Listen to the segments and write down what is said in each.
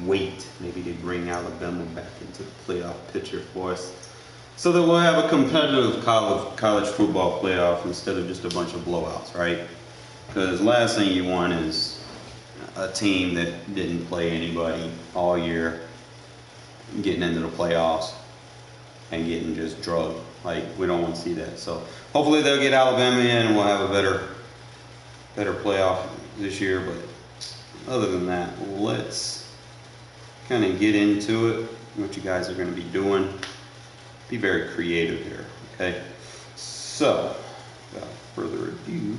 wait. Maybe they bring Alabama back into the playoff picture for us, so that we'll have a competitive college football playoff instead of just a bunch of blowouts, right? Because last thing you want is a team that didn't play anybody all year getting into the playoffs and getting just drugged. Like, we don't want to see that. So hopefully they'll get Alabama in and we'll have a better playoff this year. But other than that, let's kind of get into it, what you guys are going to be doing. Be very creative here, okay? So, without further ado,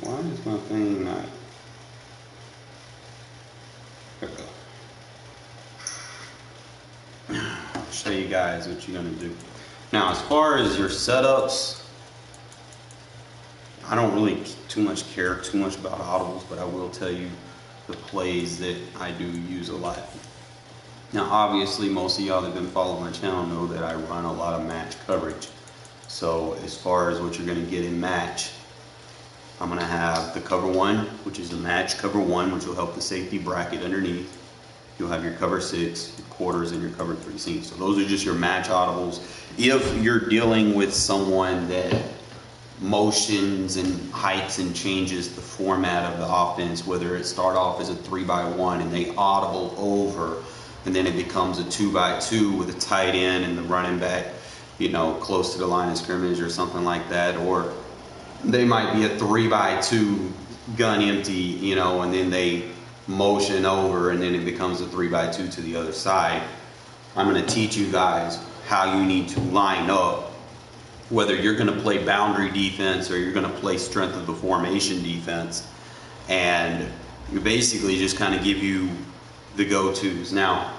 why is my thing not? There we go. I'll show you guys what you're gonna do. Now, as far as your setups, I don't really care too much about audibles, but I will tell you the plays that I do use a lot. Now, obviously, most of y'all that have been following my channel know that I run a lot of match coverage. So as far as what you're gonna get in match, I'm gonna have the cover one, which is the match cover one, which will help the safety bracket underneath. You'll have your cover six, your quarters, and your cover three seams. So those are just your match audibles. If you're dealing with someone that motions and heights and changes the format of the offense, whether it start off as a 3-by-1 and they audible over, and then it becomes a 2-by-2 with a tight end and the running back, you know, close to the line of scrimmage or something like that, or they might be a 3-by-2 gun empty, you know, and then they motion over and then it becomes a 3-by-2 to the other side. I'm going to teach you guys how you need to line up, whether you're going to play boundary defense or you're going to play strength of the formation defense, and you basically just kind of give you the go-tos. Now,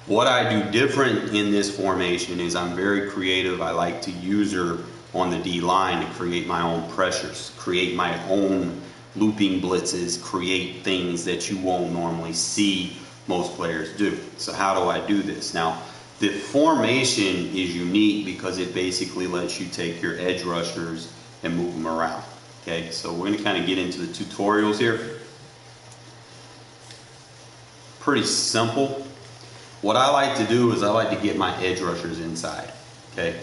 what I do different in this formation is I'm very creative. I like to use her on the D line to create my own pressures, create my own looping blitzes, create things that you won't normally see most players do. So how do I do this? Now, the formation is unique because it basically lets you take your edge rushers and move them around. Okay, so we're gonna kind of get into the tutorials here. Pretty simple. What I like to do is I like to get my edge rushers inside. Okay,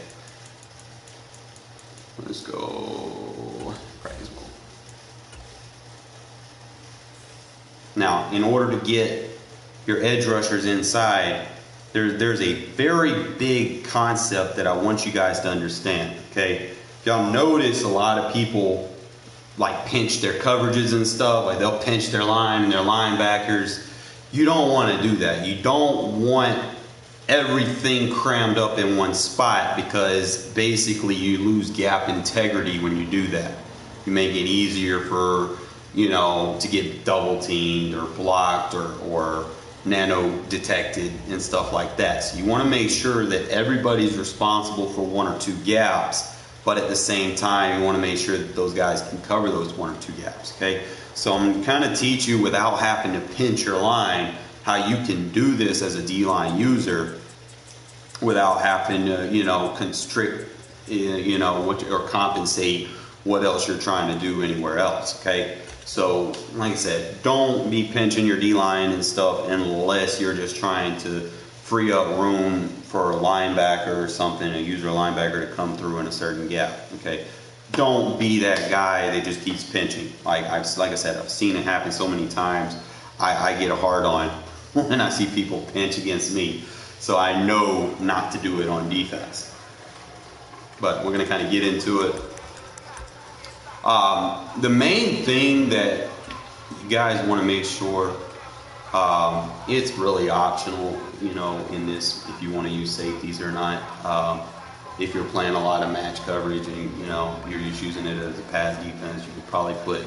let's go practice mode. Now, in order to get your edge rushers inside, there's a very big concept that I want you guys to understand, okay? If y'all notice, a lot of people like pinch their coverages and stuff, like they'll pinch their line and their linebackers. You don't want to do that. You don't want everything crammed up in one spot, because basically you lose gap integrity when you do that. You make it easier for, you know, to get double teamed or blocked or nano detected and stuff like that. So you want to make sure that everybody's responsible for one or two gaps, but at the same time you want to make sure that those guys can cover those one or two gaps. Okay, so I'm going to kind of teach you without having to pinch your line how you can do this as a D-line user without having to, you know, constrict, you know, or compensate what else you're trying to do anywhere else. Okay, so like I said, don't be pinching your D-line and stuff unless you're just trying to free up room for a linebacker or something, a user linebacker to come through in a certain gap. Okay, don't be that guy that just keeps pinching. Like I said, I've seen it happen so many times. I get a hard on when I see people pinch against me, so I know not to do it on defense. But we're going to kind of get into it. The main thing that you guys want to make sure, it's really optional, you know, in this, if you want to use safeties or not. If you're playing a lot of match coverage and, you know, you're just using it as a pass defense, you could probably put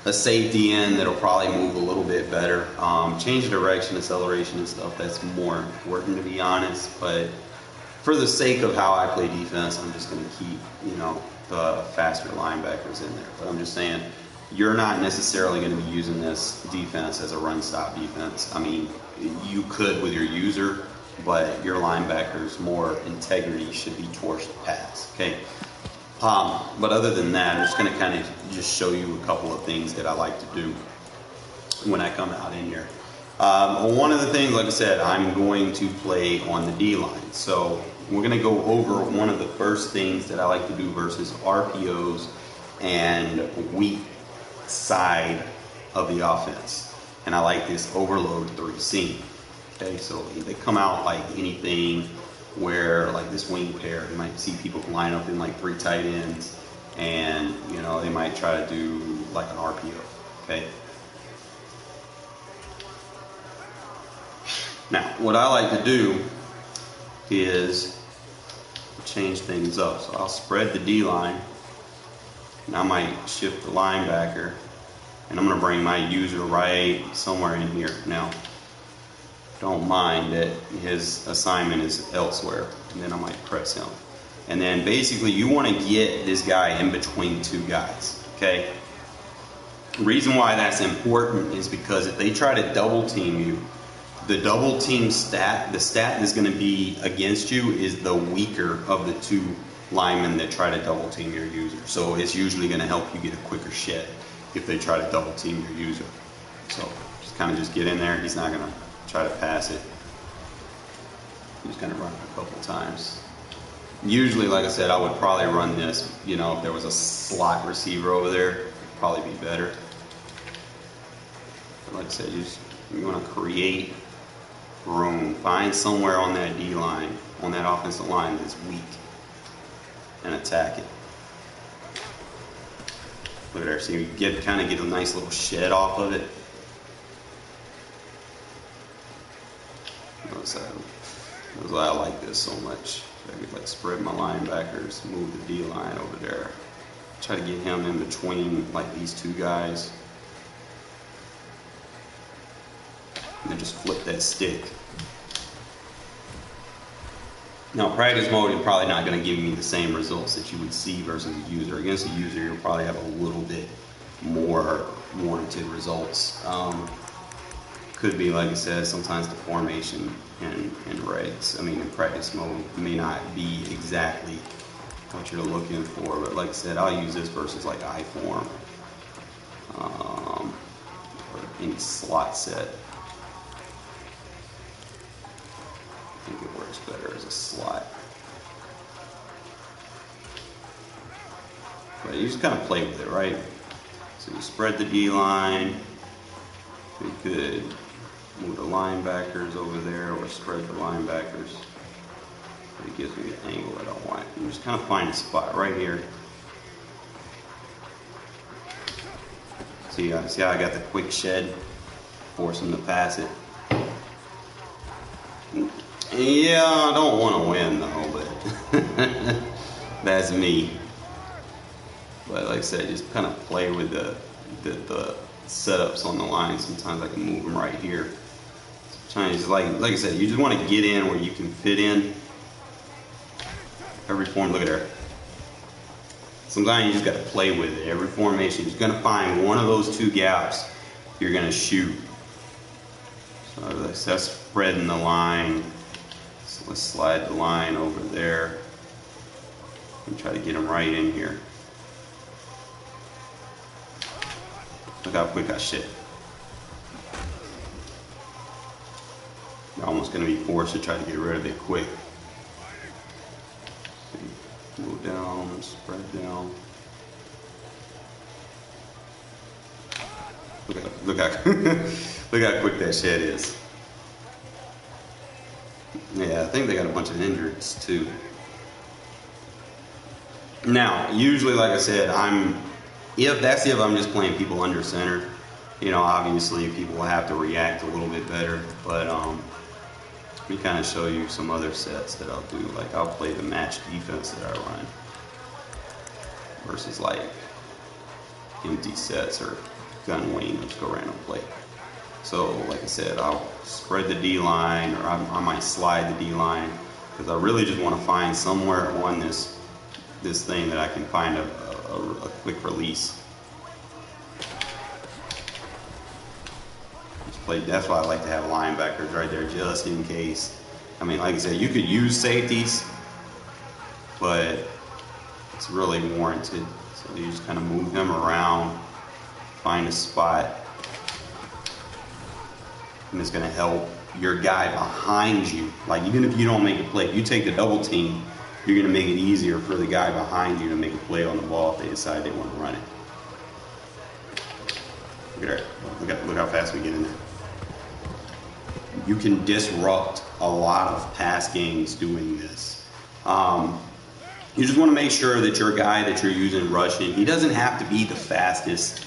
a safety in that'll probably move a little bit better. Change direction, acceleration and stuff, that's more important, to be honest. But for the sake of how I play defense, I'm just going to keep, you know, the faster linebackers in there. But I'm just saying, you're not necessarily going to be using this defense as a run stop defense. I mean, you could with your user, but your linebackers, more integrity should be towards the pass. Okay, But other than that, I'm just going to kind of just show you a couple of things that I like to do when I come out in here. One of the things, like I said, I'm going to play on the D line. So we're going to go over one of the first things that I like to do versus RPOs and weak side of the offense. And I like this overload 3 seam. Okay, so they come out like anything where like this wing pair, you might see people line up in like 3 tight ends, and you know, they might try to do like an RPO. Okay. Now, what I like to do is change things up. So I'll spread the D line, and I might shift the linebacker, and I'm going to bring my user right somewhere in here. Now, don't mind that his assignment is elsewhere, and then I might press him. And then basically you want to get this guy in between 2 guys, okay? The reason why that's important is because if they try to double team you, the double team stat, the stat that's going to be against you is the weaker of the 2 linemen that try to double team your user. So it's usually going to help you get a quicker shed if they try to double team your user. So just kind of just get in there. He's not going to try to pass it. I'm just gonna run it a couple times. Usually, like I said, I would probably run this, you know, if there was a slot receiver over there, it'd probably be better. But like I said, you want to create room. Find somewhere on that D line, on that offensive line that's weak, and attack it. Look at there. So you kind of get a nice little shed off of it. That's why I like this so much. I could like spread my linebackers, move the D line over there, try to get him in between like these 2 guys, and then just flip that stick. Now, practice mode is probably not going to give me the same results that you would see versus a user. Against a user, you'll probably have a little bit more warranted results. Could be, like I said, sometimes the formation in regs, I mean in practice mode, may not be exactly what you're looking for, but like I said, I'll use this versus like I-form or any slot set. I think it works better as a slot. But you just kind of play with it, right? So you spread the D line, you could move the linebackers over there or spread the linebackers. It gives me the angle that I want. You just kind of find a spot right here. See how I got the quick shed? Force him to pass it. Yeah, I don't want to win though, but that's me. But like I said, just kind of play with the setups on the line. Sometimes I can move them right here. Sometimes, like I said, you just want to get in where you can fit in. Every form, look at there. Sometimes you just got to play with it. Every formation, you're going to find one of those 2 gaps you're going to shoot. So that's spreading the line. So let's slide the line over there and try to get them right in here. Look how quick I shit. You're almost going to be forced to try to get rid of it quick. Move down, spread down. Look how look how quick that shed is. Yeah, I think they got a bunch of injuries too. Now, usually, like I said, if I'm just playing people under center. You know, obviously people will have to react a little bit better, but let me kind of show you some other sets that I'll do. Like I'll play the match defense that I run versus like empty sets or gun wing, let's go random play. So like I said, I'll spread the D line, or I might slide the D line, because I really just want to find somewhere on this thing that I can find a quick release. That's why I like to have linebackers right there just in case. I mean, like I said, you could use safeties, but it's really warranted. So you just kind of move him around, find a spot, and it's going to help your guy behind you. Like, even if you don't make a play, if you take the double team, you're going to make it easier for the guy behind you to make a play on the ball if they decide they want to run it. Look at that. Look how fast we get in there. You can disrupt a lot of pass games doing this. You just want to make sure that your guy that you're using rushing, he doesn't have to be the fastest.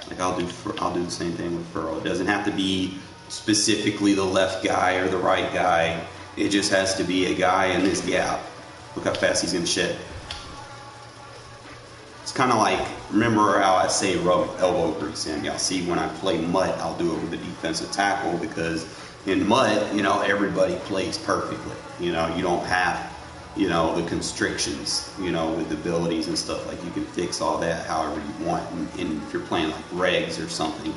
Like I'll do the same thing with Furrow. It doesn't have to be specifically the left guy or the right guy. It just has to be a guy in this gap. Look how fast he's going to shed. It's kind of like, remember how I say rub elbow grease in? Y'all see when I play mutt, I'll do it with a defensive tackle, because in mutt, you know, everybody plays perfectly. You know, you don't have, you know, the constrictions, you know, with abilities and stuff. Like, you can fix all that however you want. And if you're playing like Regs or something,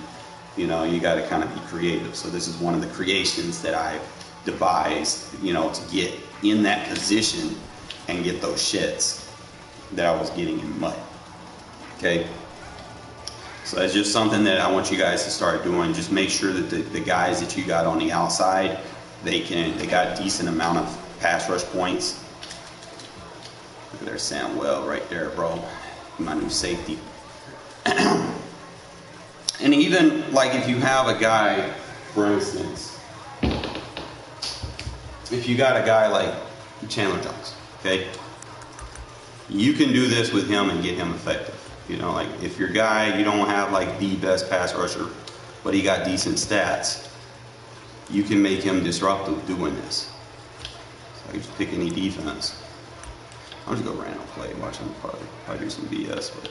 you know, you got to kind of be creative. So this is one of the creations that I devised, you know, to get in that position and get those sheds that I was getting in mutt. Okay, so that's just something that I want you guys to start doing. Just make sure that the guys that you got on the outside, they got a decent amount of pass rush points. Look at their Samwell right there, bro. My new safety. And even like if you have a guy, for instance, if you got a guy like Chandler Jones, okay, you can do this with him and get him effective. You know, like if your guy, you don't have like the best pass rusher, but he got decent stats, you can make him disruptive doing this. So I just pick any defense. I'll just go random play, watch him probably do some BS, but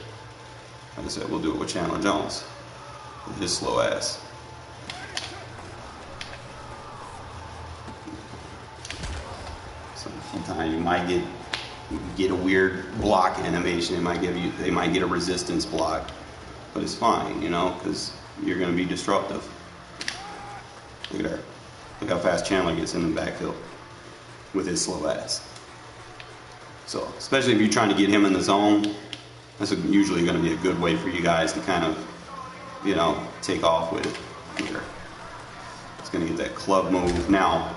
like I said, we'll do it with Chandler Jones, with his slow ass. So sometimes you might get a weird block animation. They might get a resistance block, but it's fine, you know, because you're going to be disruptive. Look at that. Look how fast Chandler gets in the backfield with his slow ass. So, especially if you're trying to get him in the zone, that's usually going to be a good way for you guys to kind of, you know, take off with it. Here. It's going to get that club move. Now,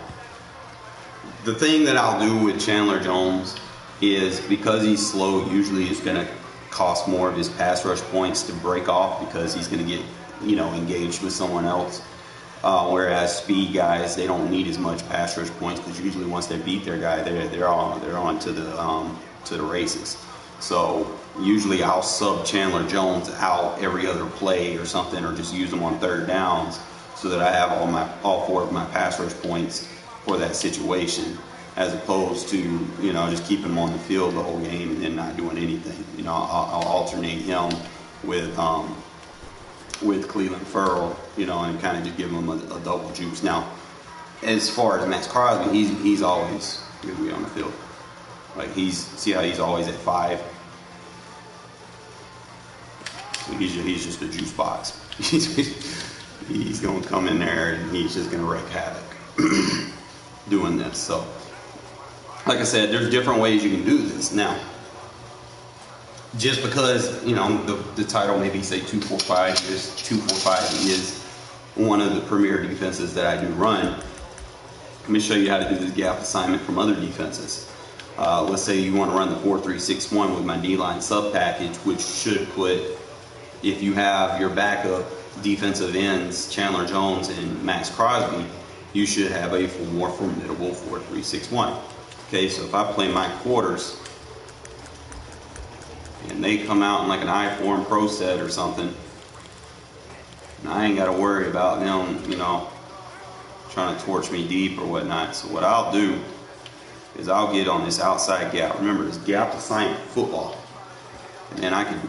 the thing that I'll do with Chandler Jones is, because he's slow, usually it's going to cost more of his pass rush points to break off, because he's going to get, you know, engaged with someone else. Whereas speed guys, they don't need as much pass rush points, because usually once they beat their guy, they're on to the races. So usually I'll sub Chandler Jones out every other play or something, or just use him on third downs, so that I have all four of my pass rush points for that situation, as opposed to, you know, just keeping him on the field the whole game and then not doing anything. You know, I'll alternate him with Cleveland Furrow, you know, and kind of just give him a double juice. Now, as far as Max Crosby, he's always going to be on the field. Like, see how he's always at 5? So he's just a juice box. He's going to come in there and he's just going to wreak havoc doing this. So, like I said, there's different ways you can do this. Now, just because, you know, the title maybe say 245 is 245 is one of the premier defenses that I do run. Let me show you how to do this gap assignment from other defenses. Let's say you want to run the 4-3-6-1 with my D-line sub package, which should put, if you have your backup defensive ends, Chandler Jones and Max Crosby, you should have a more formidable 4-3-6-1. Okay, so if I play my quarters and they come out in like an I-form pro set or something, and I ain't got to worry about them, you know, trying to torch me deep or whatnot. So what I'll do is I'll get on this outside gap. Remember, it's gap assignment football. And then I can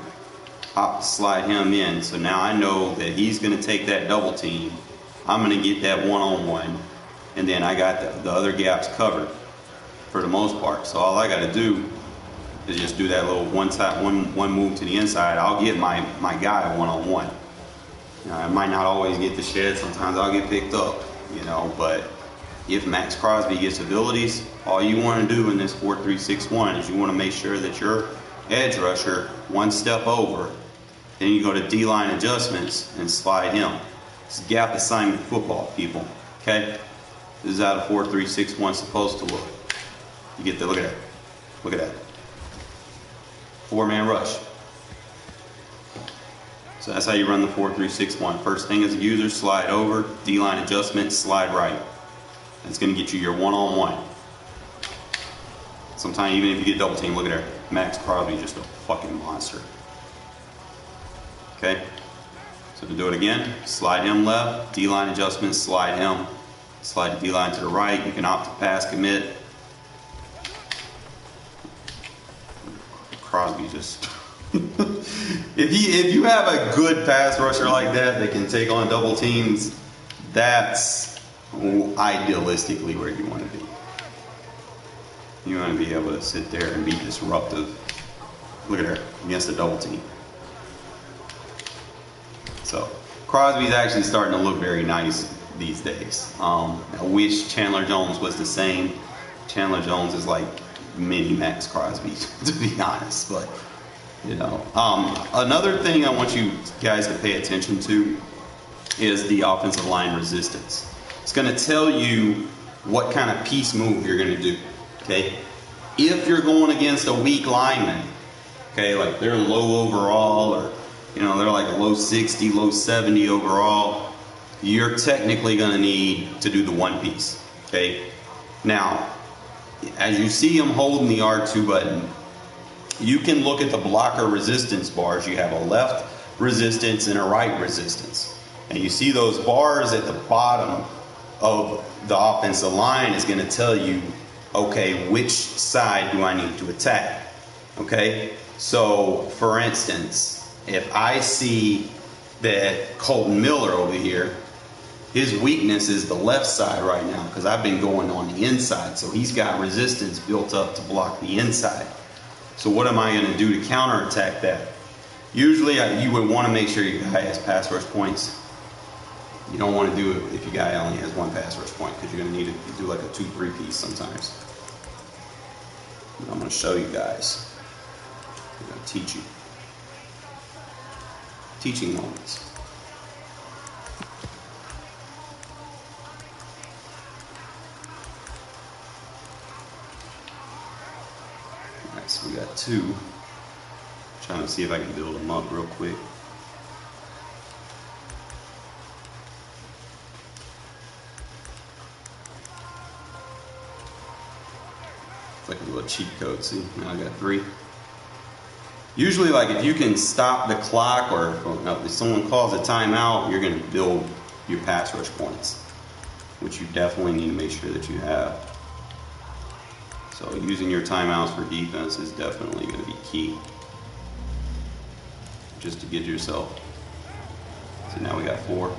slide him in. So now I know that he's going to take that double team. I'm going to get that one-on-one. And then I got the other gaps covered for the most part. So all I got to do is just do that little one move to the inside. I'll get my guy one-on-one. I might not always get the shed. Sometimes I'll get picked up, you know, but if Max Crosby gets abilities, all you want to do in this 4-3-6-1 is you want to make sure that your edge rusher, one step over. Then you go to D-line adjustments and slide him. It's gap assignment football, people. Okay? This is how the 4-3-6-1 supposed to look. You get the, look at that. Look at that. 4-man rush. So that's how you run the 4-3-6-1. First thing as a user, slide over, D-line adjustment, slide right. That's going to get you your one-on-one. Sometimes even if you get double team, look at there. Max Crosby is just a fucking monster. Okay? So to do it again, slide him left, D-line adjustment, slide him. Slide the D-line to the right. You can opt to pass commit. Crosby just... if you have a good pass rusher like that can take on double teams, that's idealistically where you want to be. You want to be able to sit there and be disruptive. Look at her against a double team. So Crosby's actually starting to look very nice these days. I wish Chandler Jones was the same. Chandler Jones is like mini Max Crosby, to be honest, but you know. Another thing I want you guys to pay attention to is the offensive line resistance. It's going to tell you what kind of piece move you're going to do. Okay, if you're going against a weak lineman, okay, like they're low overall, or you know they're like low 60, low 70 overall, you're technically going to need to do the one piece. Okay, now as you see him holding the R2 button, you can look at the blocker resistance bars. You have a left resistance and a right resistance. And you see those bars at the bottom of the offensive line is going to tell you, okay, which side do I need to attack? Okay, so for instance, if I see that Colton Miller over here, his weakness is the left side right now because I've been going on the inside. So he's got resistance built up to block the inside. So what am I going to do to counterattack that? Usually you would want to make sure your guy has pass rush points. You don't want to do it if your guy only has one pass rush point because you're going to need to do like a 2-3 piece sometimes. And I'm going to show you guys. I'm going to teach you. Teaching moments. Alright, so we got two. Trying to see if I can build them up real quick. It's like a little cheat code. See, now I got 3. Usually, like if you can stop the clock or if someone calls a timeout, you're going to build your pass rush points, which you definitely need to make sure that you have. So using your timeouts for defense is definitely going to be key, just to get yourself. So now we got 4. All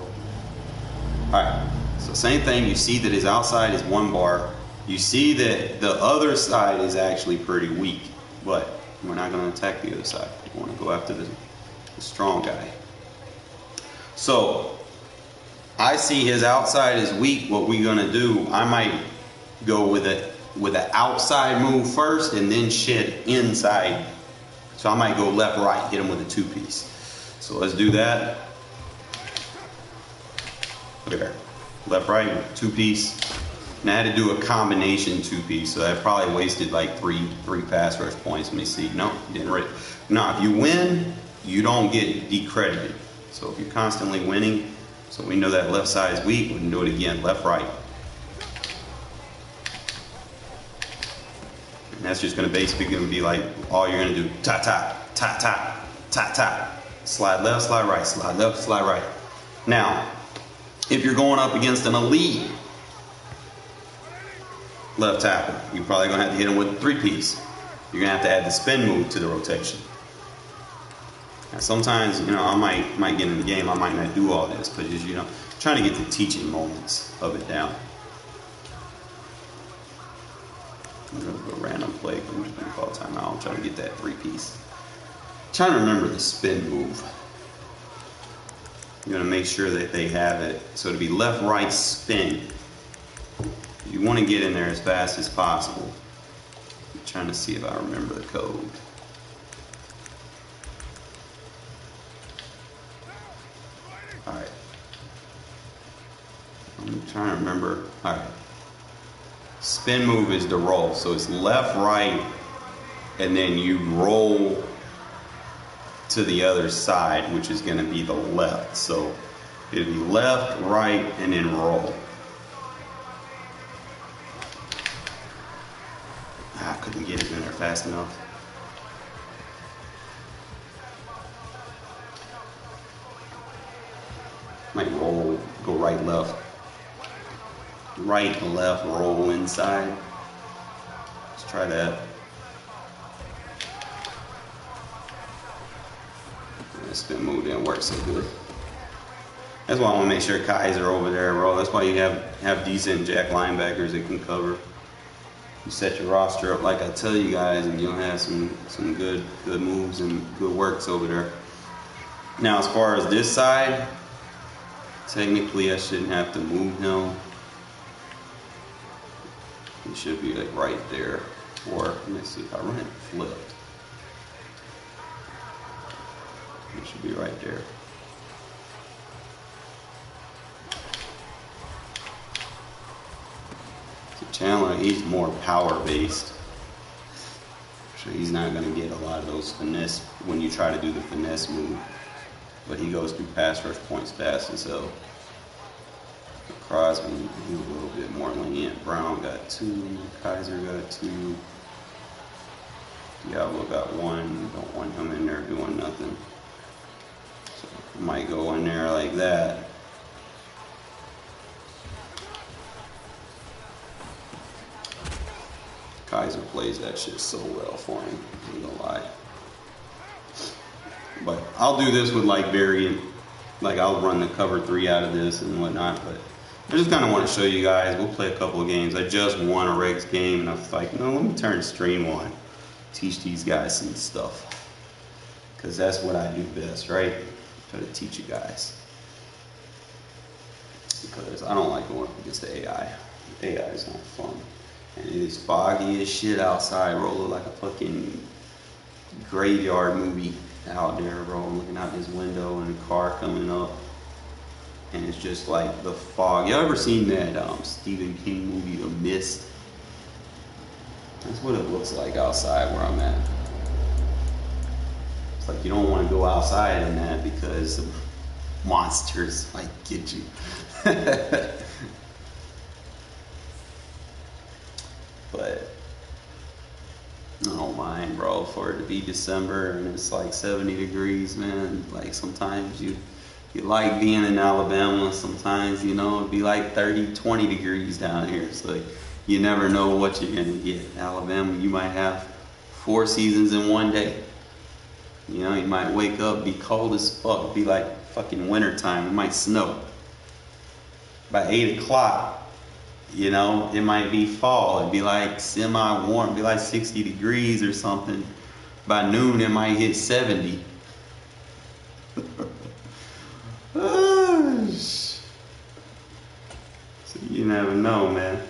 right, so same thing. You see that his outside is 1 bar. You see that the other side is actually pretty weak, but we're not going to attack the other side. We want to go after the strong guy. So I see his outside is weak. What we're going to do, I might go with an outside move first and then shed inside. So I might go left, right, hit him with a 2-piece. So let's do that. Look at there. Left, right, 2-piece. Now I had to do a combination 2-piece, so that probably wasted like three pass rush points. Let me see. No, didn't really. Now, if you win, you don't get decredited. So if you're constantly winning, so we know that left side is weak, we can do it again. Left, right. And that's just going to basically be like all you're going to do. Tap, tap, tap, tap, tap, tap. Slide left, slide right, slide left, slide right. Now, if you're going up against an elite left tackle, you're probably going to have to hit him with a 3-piece. You're going to have to add the spin move to the rotation. Now sometimes, you know, I might get in the game, I might not do all this, but just, you know, trying to get the teaching moments of it down. I'm going to go random play. I'm just going to call timeout. I'm trying to get that 3-piece. Trying to remember the spin move. You're going to make sure that they have it. So to be left, right, spin. You want to get in there as fast as possible. I'm trying to see if I remember the code. I'm trying to remember. All right. Spin move is the roll. So it's left, right, and then you roll to the other side, which is going to be the left. So it'll be left, right, and then roll. I couldn't get it in there fast enough. Might roll, go right, left. Right, left, roll inside. Let's try that. That spin move didn't work so good. That's why I want to make sure Kaiser over there, bro. That's why you have decent jack linebackers that can cover. You set your roster up like I tell you guys, and you'll have some good moves and good works over there. Now, as far as this side, technically I shouldn't have to move him. He should be like right there. Or let me see if I run it flipped. It should be right there. So Chandler, he's more power based. So he's not going to get a lot of those finesse when you try to do the finesse move. But he goes through pass rush points fast as hell. Crosby, he's a little bit more lenient. Brown got 2. Kaiser got 2. Diablo got 1. You don't want him in there doing nothing. So I might go in there like that. Kaiser plays that shit so well for him. I ain't gonna lie. But I'll do this with like variant. Like I'll run the cover 3 out of this and whatnot. But I just kind of want to show you guys. We'll play a couple of games. I just won a Regs game, and I was like, no, let me turn stream on. Teach these guys some stuff. Because that's what I do best, right? Try to teach you guys. Because I don't like going up against the AI. AI is not fun. And it is foggy as shit outside, rolling like a fucking graveyard movie out there, bro. I'm looking out this window and a car coming up. And it's just like the fog. Y'all ever seen that Stephen King movie, The Mist? That's what it looks like outside where I'm at. It's like you don't want to go outside in that because monsters might get you. But I don't mind, bro, for it to be December and it's like 70 degrees, man. Like sometimes you like being in Alabama. Sometimes, you know, it'd be like 30, 20 degrees down here. So you never know what you're going to get. Alabama, you might have 4 seasons in one day. You know, you might wake up, be cold as fuck, be like fucking winter time. It might snow. By 8 o'clock, you know, it might be fall. It'd be like semi-warm, it'd be like 60 degrees or something. By noon, it might hit 70. So you never know, man.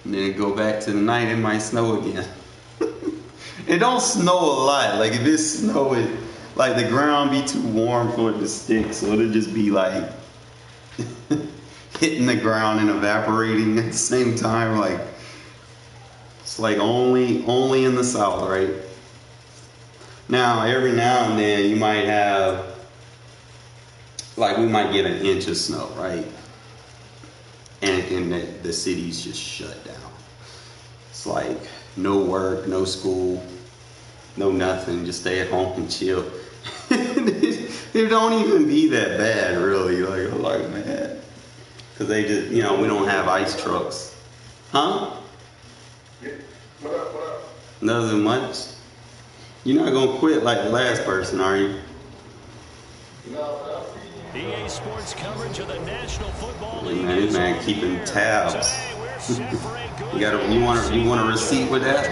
And then it go back to the night, it might snow again. It don't snow a lot. Like if it's snowing, like the ground be too warm for it to stick, so it'll just be like hitting the ground and evaporating at the same time. Like it's like only in the south, right? Now every now and then you might have, like we might get an inch of snow, right? And the city's just shut down. It's like no work, no school, no nothing. Just stay at home and chill. It don't even be that bad, really. Like, I'm like, man, because they just, you know, we don't have ice trucks, huh? What up? Nothing much. You're not gonna quit like the last person, are you? No. EA Sports coverage of the National Football League. Man, this man keeping tabs. You want a receipt with that?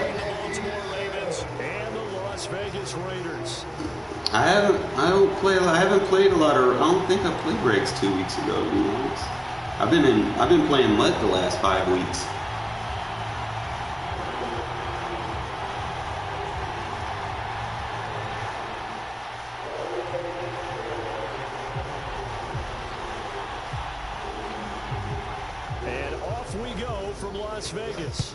And the Las Vegas Raiders. I haven't played a lot of. I don't think I played Regs 2 weeks ago, to be honest. I've been playing Mud the last 5 weeks. from Las Vegas.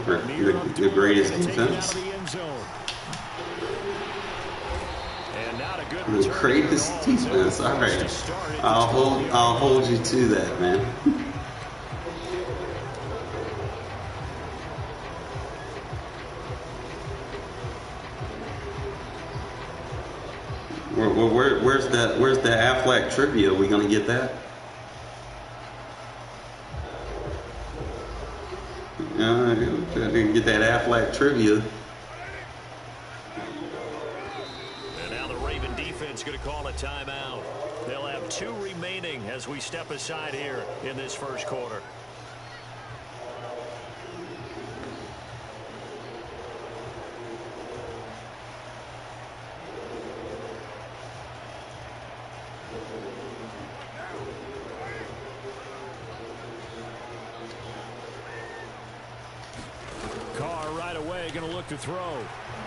The greatest defense. The greatest defense. All right, I'll hold you to that, man. Where's the Affleck trivia? Are we gonna get that? Get that Affleck trivia. And now the Raven defense going to call a timeout. They'll have 2 remaining as we step aside here in this first quarter. Carr right away going to look to throw.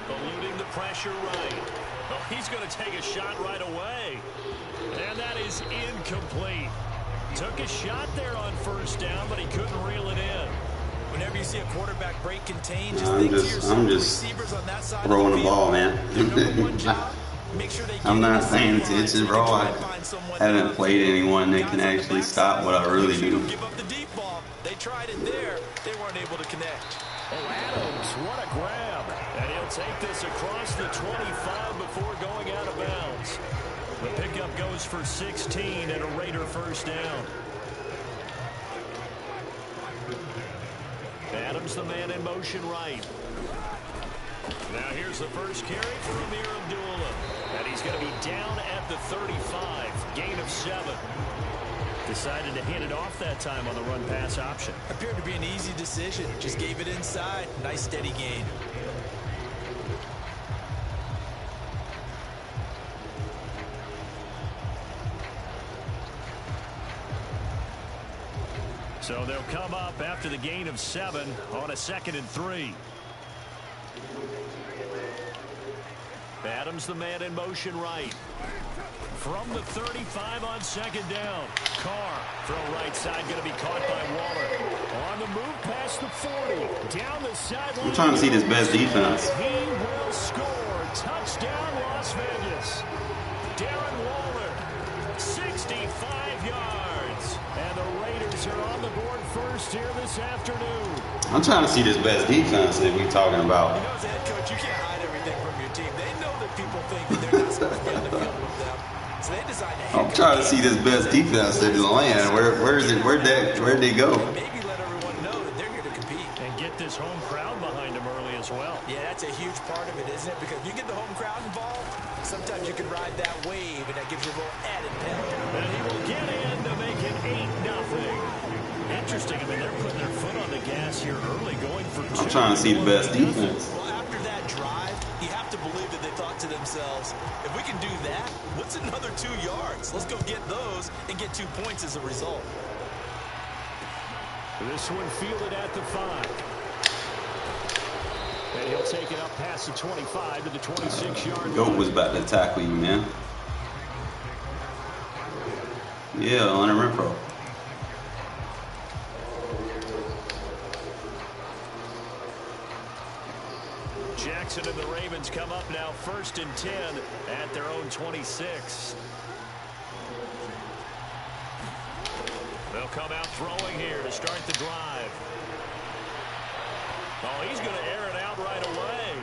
Eluding the pressure right. Oh, he's going to take a shot right away. And that is incomplete. Took a shot there on first down, but he couldn't reel it in. Whenever you see a quarterback break contain, I'm just throwing the ball, man. I'm not paying attention, bro. I haven't played anyone that can actually stop what I really do. Give up the deep ball. They tried it there. They weren't able to connect. Oh, Adams, what a grab. And he'll take this across the 25 before going out of bounds. The pickup goes for 16 and a Raider first down. Adams, the man in motion right. Now here's the first carry for Amir Abdullah. And he's going to be down at the 35. Gain of 7. Decided to hand it off that time on the run-pass option. Appeared to be an easy decision. Just gave it inside. Nice steady gain. So they'll come up after the gain of 7 on a 2nd and 3. Adams, the man in motion right. From the 35 on 2nd down. Carr, throw right side, going to be caught by Waller. On the move past the 40. Down the sideline. I'm trying to see this best defense. He will score. Touchdown, Las Vegas. Darren Waller, 65 yards. And the Raiders are on the board first here this afternoon. I'm trying to see this best defense that we're talking about. You know, as a head coach, you can't hide everything from your team. They know that people think that they're not supposed to be on the field with them. So they decide to I'm trying to see this best defense in the land. Where'd they go? maybe let everyone know that they're here to compete. And get this home crowd behind him early as well. Yeah, that's a huge part of it, isn't it? Because if you get the home crowd involved, sometimes you can ride that wave, and that gives you a little added pep. And he will get in to make it 8-0. Interesting. I mean, they're putting their foot on the gas here early, going for 2. I'm trying to see the best defense. Well, after that drive, you have to believe that they thought to themselves, if we can do that, what's another 2 yards? Let's go get those and get 2 points as a result. This one fielded at the 5. And he'll take it up past the 25 to the 26-yard line. Goat was about to tackle you, man. Yeah, on a Renfrow. Jackson and the Ravens come up now 1st and 10 at their own 26. They'll come out throwing here to start the drive. Oh, he's going to air it out right away.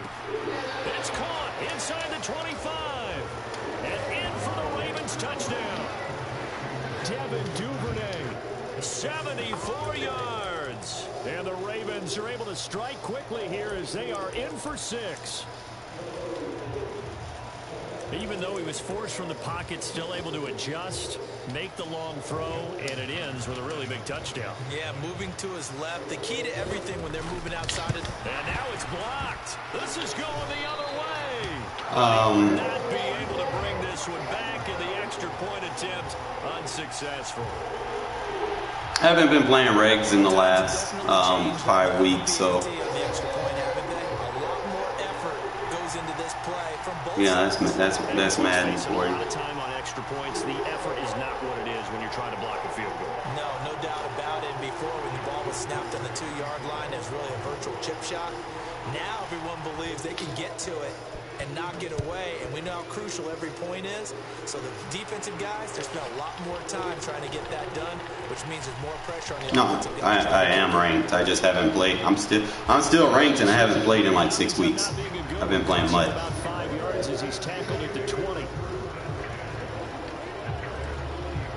It's caught inside the 25. And in for the Ravens touchdown. Devin Duvernay, 74 yards. And the Ravens are able to strike quickly here as they are in for 6. Even though he was forced from the pocket, still able to adjust, make the long throw, and it ends with a really big touchdown. Yeah, moving to his left. The key to everything when they're moving outside it. And now it's blocked. This is going the other way. Not be able to bring this one back, and the extra point attempt unsuccessful. I haven't been playing Regs in the last 5 weeks, so. The extra point happened. A lot more effort goes into this play from both Yeah, sides. that's Madden Facing for a you. lot of time on extra points. The effort is not what it is when you're trying to block a field goal. No doubt about it. Before, when the ball was snapped on the 2-yard line, it was really a virtual chip shot. Now everyone believes they can get to it and knock it away, and we know how crucial every point is. So the defensive guys, they spent a lot more time trying to get that done, which means there's more pressure on the No, offensive guys. I am ranked. I just haven't played. I'm still ranked, and I haven't played in like 6 weeks. I've been playing mud. About 5 yards as he's tackled at the 20.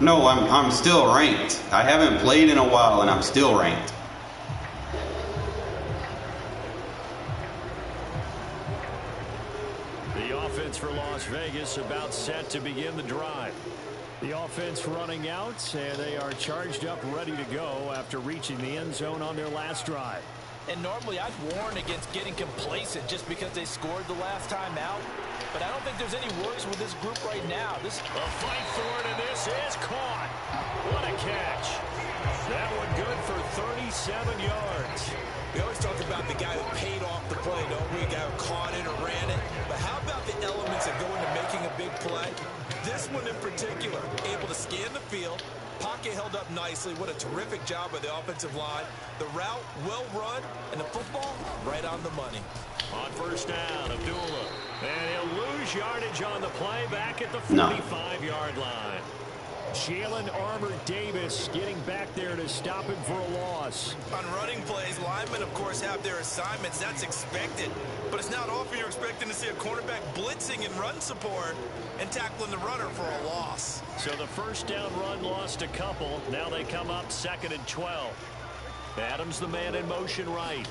No, I'm still ranked. I haven't played in a while, and I'm still ranked. The offense for Las Vegas about set to begin the drive. The offense running out, and they are charged up, ready to go after reaching the end zone on their last drive. And normally I'd warn against getting complacent just because they scored the last time out. But I don't think there's any worries with this group right now. A fight for it, and this is caught. What a catch. That one good for 37 yards. We always talk about the guy who paid off the play, don't we? The guy who caught it or ran it. But how about the elements that go into making a big play? This one in particular, able to scan the field. Pocket held up nicely. What a terrific job by the offensive line. The route, well run, and the football, right on the money. On first down, Abdullah. And he'll lose yardage on the play back at the No. 45-yard line. Jalen Armour-Davis getting back there to stop him for a loss. On running plays, linemen, of course, have their assignments. That's expected. But it's not often you're expecting to see a cornerback blitzing in run support and tackling the runner for a loss. So the first down run lost a couple. Now they come up 2nd and 12. Adams the man in motion right.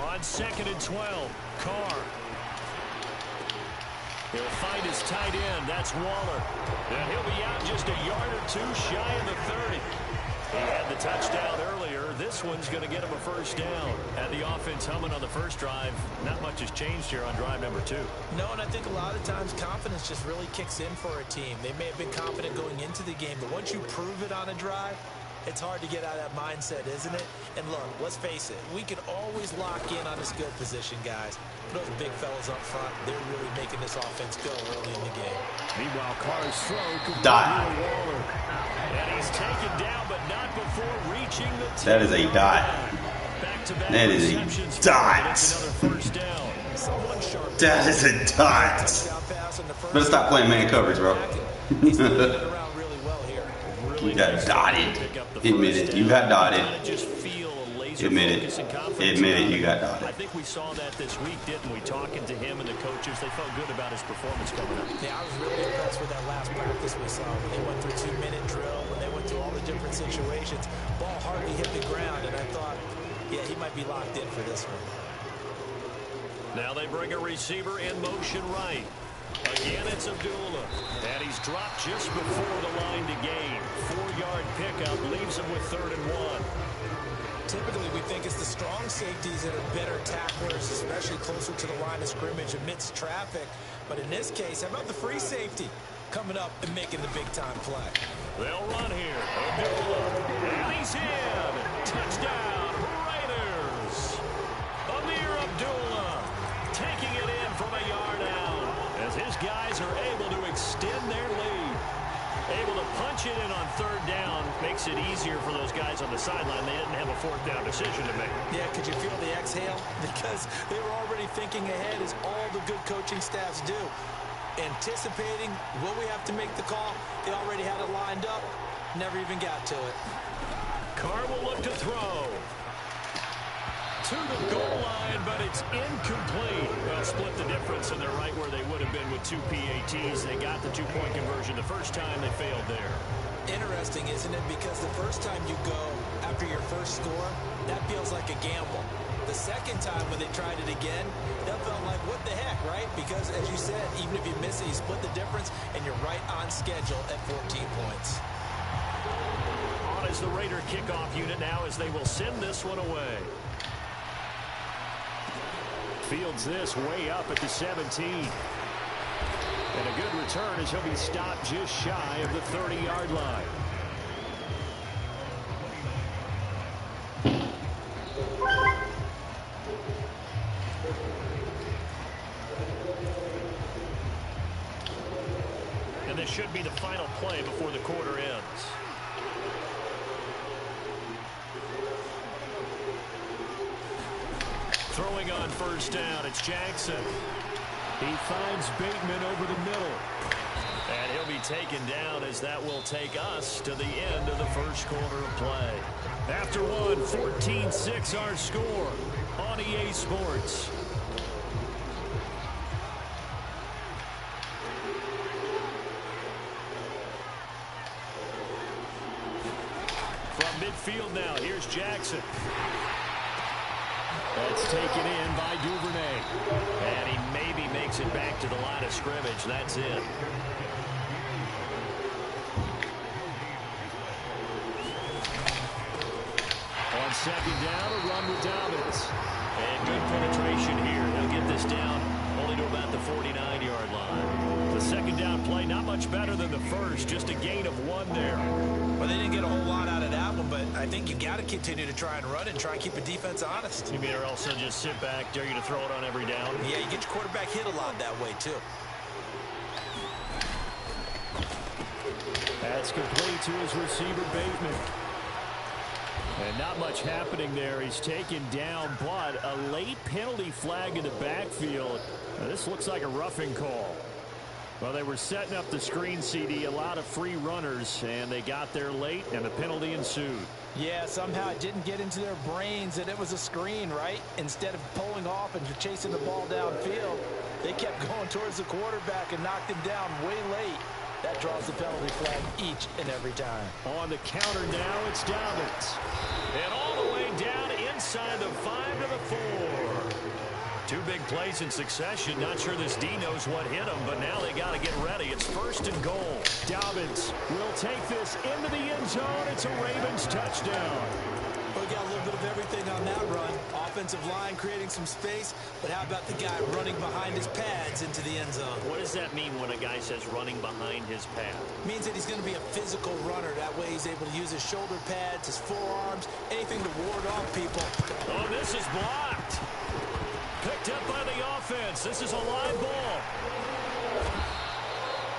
On 2nd and 12, Carr. He'll find his tight end. That's Waller. And he'll be out just a yard or two shy of the 30. He had the touchdown earlier. This one's going to get him a first down. Had the offense humming on the first drive. Not much has changed here on drive number 2. No, and I think a lot of times confidence just really kicks in for a team. They may have been confident going into the game, but once you prove it on a drive, it's hard to get out of that mindset, isn't it? And look, let's face it, we can always lock in on the skill position, guys. But those big fellas up front, they're really making this offense go early in the game. Meanwhile, Carr's throw could Dot. be Waller. And he's taken down, but not before reaching the 10. That is a dot. Back-to-back That is a receptions for him, dot. and it's another first down. Someone sharp. That is a dot. Better stop playing man coverage, bro. He's moving it around really well here. You got dotted. Admit it. You got dotted. Just feel a laser Admit it. focus and confidence. Admit it. You got I dotted. think we saw that this week, didn't we? Talking to him and the coaches, they felt good about his performance coming up. Yeah, I was really impressed with that last practice we saw. When they went through 2-minute drill, when they went through all the different situations, ball hardly hit the ground, and I thought, yeah, he might be locked in for this one. Now they bring a receiver in motion right. Again, it's Abdullah. And he's dropped just before the line to gain. 4-yard pickup leaves him with 3rd and 1. Typically, we think it's the strong safeties that are better tacklers, especially closer to the line of scrimmage amidst traffic. But in this case, how about the free safety coming up and making the big-time play? They'll run here. Abdullah. And he's in. Touchdown, Raiders. Amir Abdullah taking it in from a yard out as his guys are able to extend their lead. Able to punch it in on 3rd down makes it easier for those guys on the sideline. They didn't have a 4th down decision to make. Yeah, could you feel the exhale? Because they were already thinking ahead, as all the good coaching staffs do. Anticipating, will we have to make the call? They already had it lined up. Never even got to it. Carr will look to throw. To the goal line, but it's incomplete. Well, split the difference, and they're right where they would have been with 2 PATs. They got the 2-point conversion the first time. They failed there. Interesting, isn't it? Because the first time you go after your first score, that feels like a gamble. The second time when they tried it again, that felt like, what the heck, right? Because, as you said, even if you miss it, you split the difference, and you're right on schedule at 14 points. On is the Raider kickoff unit now as they will send this one away. Fields this way up at the 17. And a good return as he'll be stopped just shy of the 30-yard line. this should be the final play before the quarter ends. Throwing on first down, it's Jackson. He finds Bateman over the middle. And he'll be taken down as that will take us to the end of the first quarter of play. After one, 14-6 our score on EA Sports. From midfield now, here's Jackson. That's taken in by Duvernay. And he maybe makes it back to the line of scrimmage. That's it. On second down, a run with Dobbins. And good penetration here. They'll get this down only to about the 49-yard line. The second down play, not much better than the first. Just a gain of 1 there. Well, they didn't get a whole lot out of that one, but I think you got to continue to try and run and try and keep the defense honest. You mean or else they'll just sit back, dare you to throw it on every down? Yeah, you get your quarterback hit a lot that way, too. That's complete to his receiver, Bateman. And not much happening there. He's taken down, but a late penalty flag in the backfield. Now, this looks like a roughing call. Well, they were setting up the screen, CD, a lot of free runners, and they got there late, and the penalty ensued. Yeah, somehow it didn't get into their brains that it was a screen, right? Instead of pulling off and chasing the ball downfield, they kept going towards the quarterback and knocked him down way late. That draws the penalty flag each and every time. On the counter now, it's Dobbins. And all the way down inside the 5 to the 4. 2 big plays in succession. Not sure this D knows what hit him, but now they got to get ready. It's first and goal. Dobbins will take this into the end zone. It's a Ravens touchdown. We got a little bit of everything on that run. Offensive line creating some space, but how about the guy running behind his pads into the end zone? What does that mean when a guy says running behind his pad? Means that he's going to be a physical runner. That way he's able to use his shoulder pads, his forearms, anything to ward off people. Oh, this is blocked. Picked up by the offense. This is a live ball.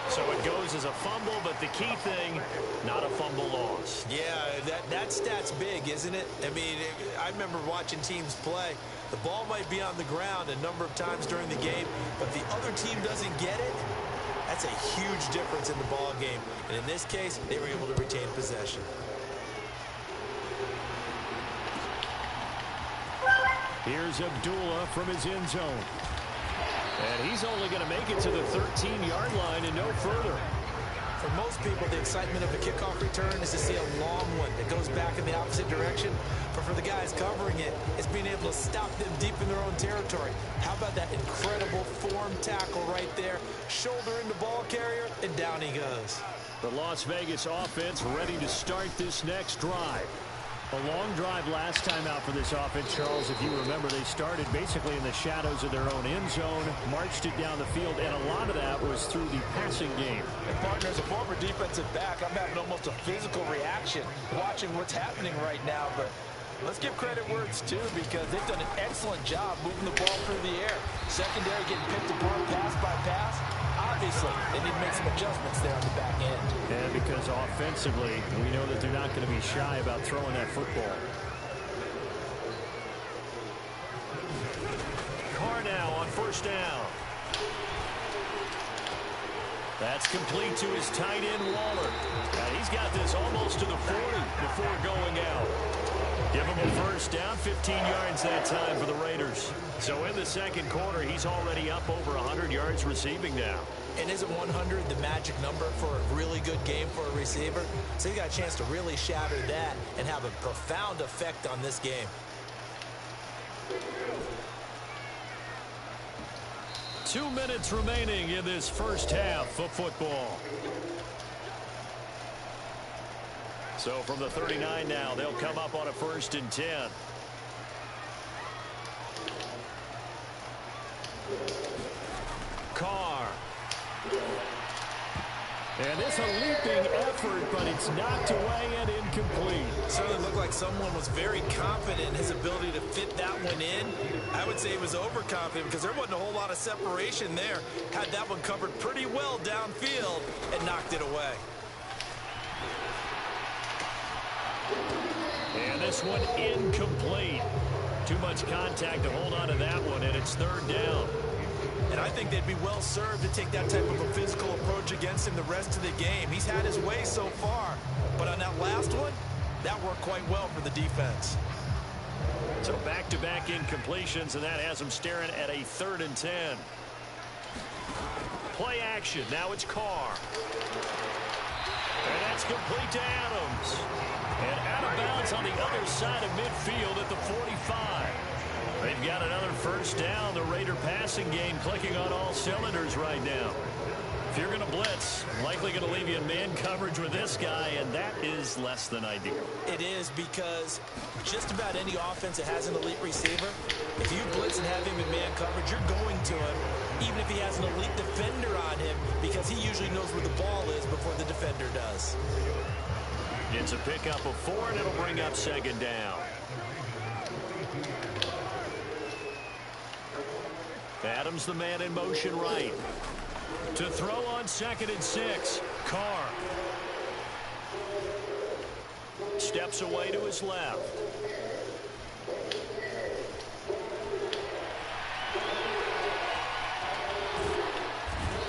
So it goes as a fumble, but the key thing, not a fumble loss. Yeah, that stat's big, isn't it? I mean, I remember watching teams play. The ball might be on the ground a number of times during the game, but the other team doesn't get it. That's a huge difference in the ball game. And in this case, they were able to retain possession. Here's Abdullah from his end zone. And he's only going to make it to the 13-yard line and no further. For most people, the excitement of a kickoff return is to see a long one that goes back in the opposite direction. But for the guys covering it, it's being able to stop them deep in their own territory. How about that incredible form tackle right there? Shoulder in the ball carrier, and down he goes. The Las Vegas offense ready to start this next drive. A long drive last time out for this offense, Charles. If you remember, they started basically in the shadows of their own end zone, marched it down the field, and a lot of that was through the passing game. And partner, as a former defensive back, I'm having almost a physical reaction watching what's happening right now. But let's give credit where it's due, because they've done an excellent job moving the ball through the air. Secondary getting picked apart pass by pass. Obviously, they need to make some adjustments there on the back end. And because offensively, we know that they're not going to be shy about throwing that football. Carr now on first down. That's complete to his tight end, Waller. And he's got this almost to the 40 before going out. Give him a first down, 15 yards that time for the Raiders. So in the second quarter, he's already up over 100 yards receiving now. And isn't 100 the magic number for a really good game for a receiver? So he got a chance to really shatter that and have a profound effect on this game. Two minutes remaining in this first half of football. So from the 39 now, they'll come up on a 1st and 10. Carr. And And this a leaping effort, but it's knocked away and incomplete. Certainly looked like someone was very confident in his ability to fit that one in. I would say he was overconfident because there wasn't a whole lot of separation there. Had that one covered pretty well downfield and knocked it away. And this one incomplete. Too much contact to hold on to that one, and it's third down. And I think they'd be well served to take that type of a physical approach against him the rest of the game. He's had his way so far. But on that last one, that worked quite well for the defense. So back-to-back incompletions, and that has him staring at a 3rd and 10. Play action. Now it's Carr. And that's complete to Adams. And out of bounds on the other side of midfield at the 45. They've got another first down. The Raider passing game clicking on all cylinders right now. If you're going to blitz, likely going to leave you in man coverage with this guy, and that is less than ideal. It is because just about any offense that has an elite receiver, if you blitz and have him in man coverage, you're going to him, even if he has an elite defender on him, because he usually knows where the ball is before the defender does. It's a pickup of 4, and it'll bring up 2nd down. Adams, the man in motion right. To throw on 2nd and 6. Carr. Steps away to his left.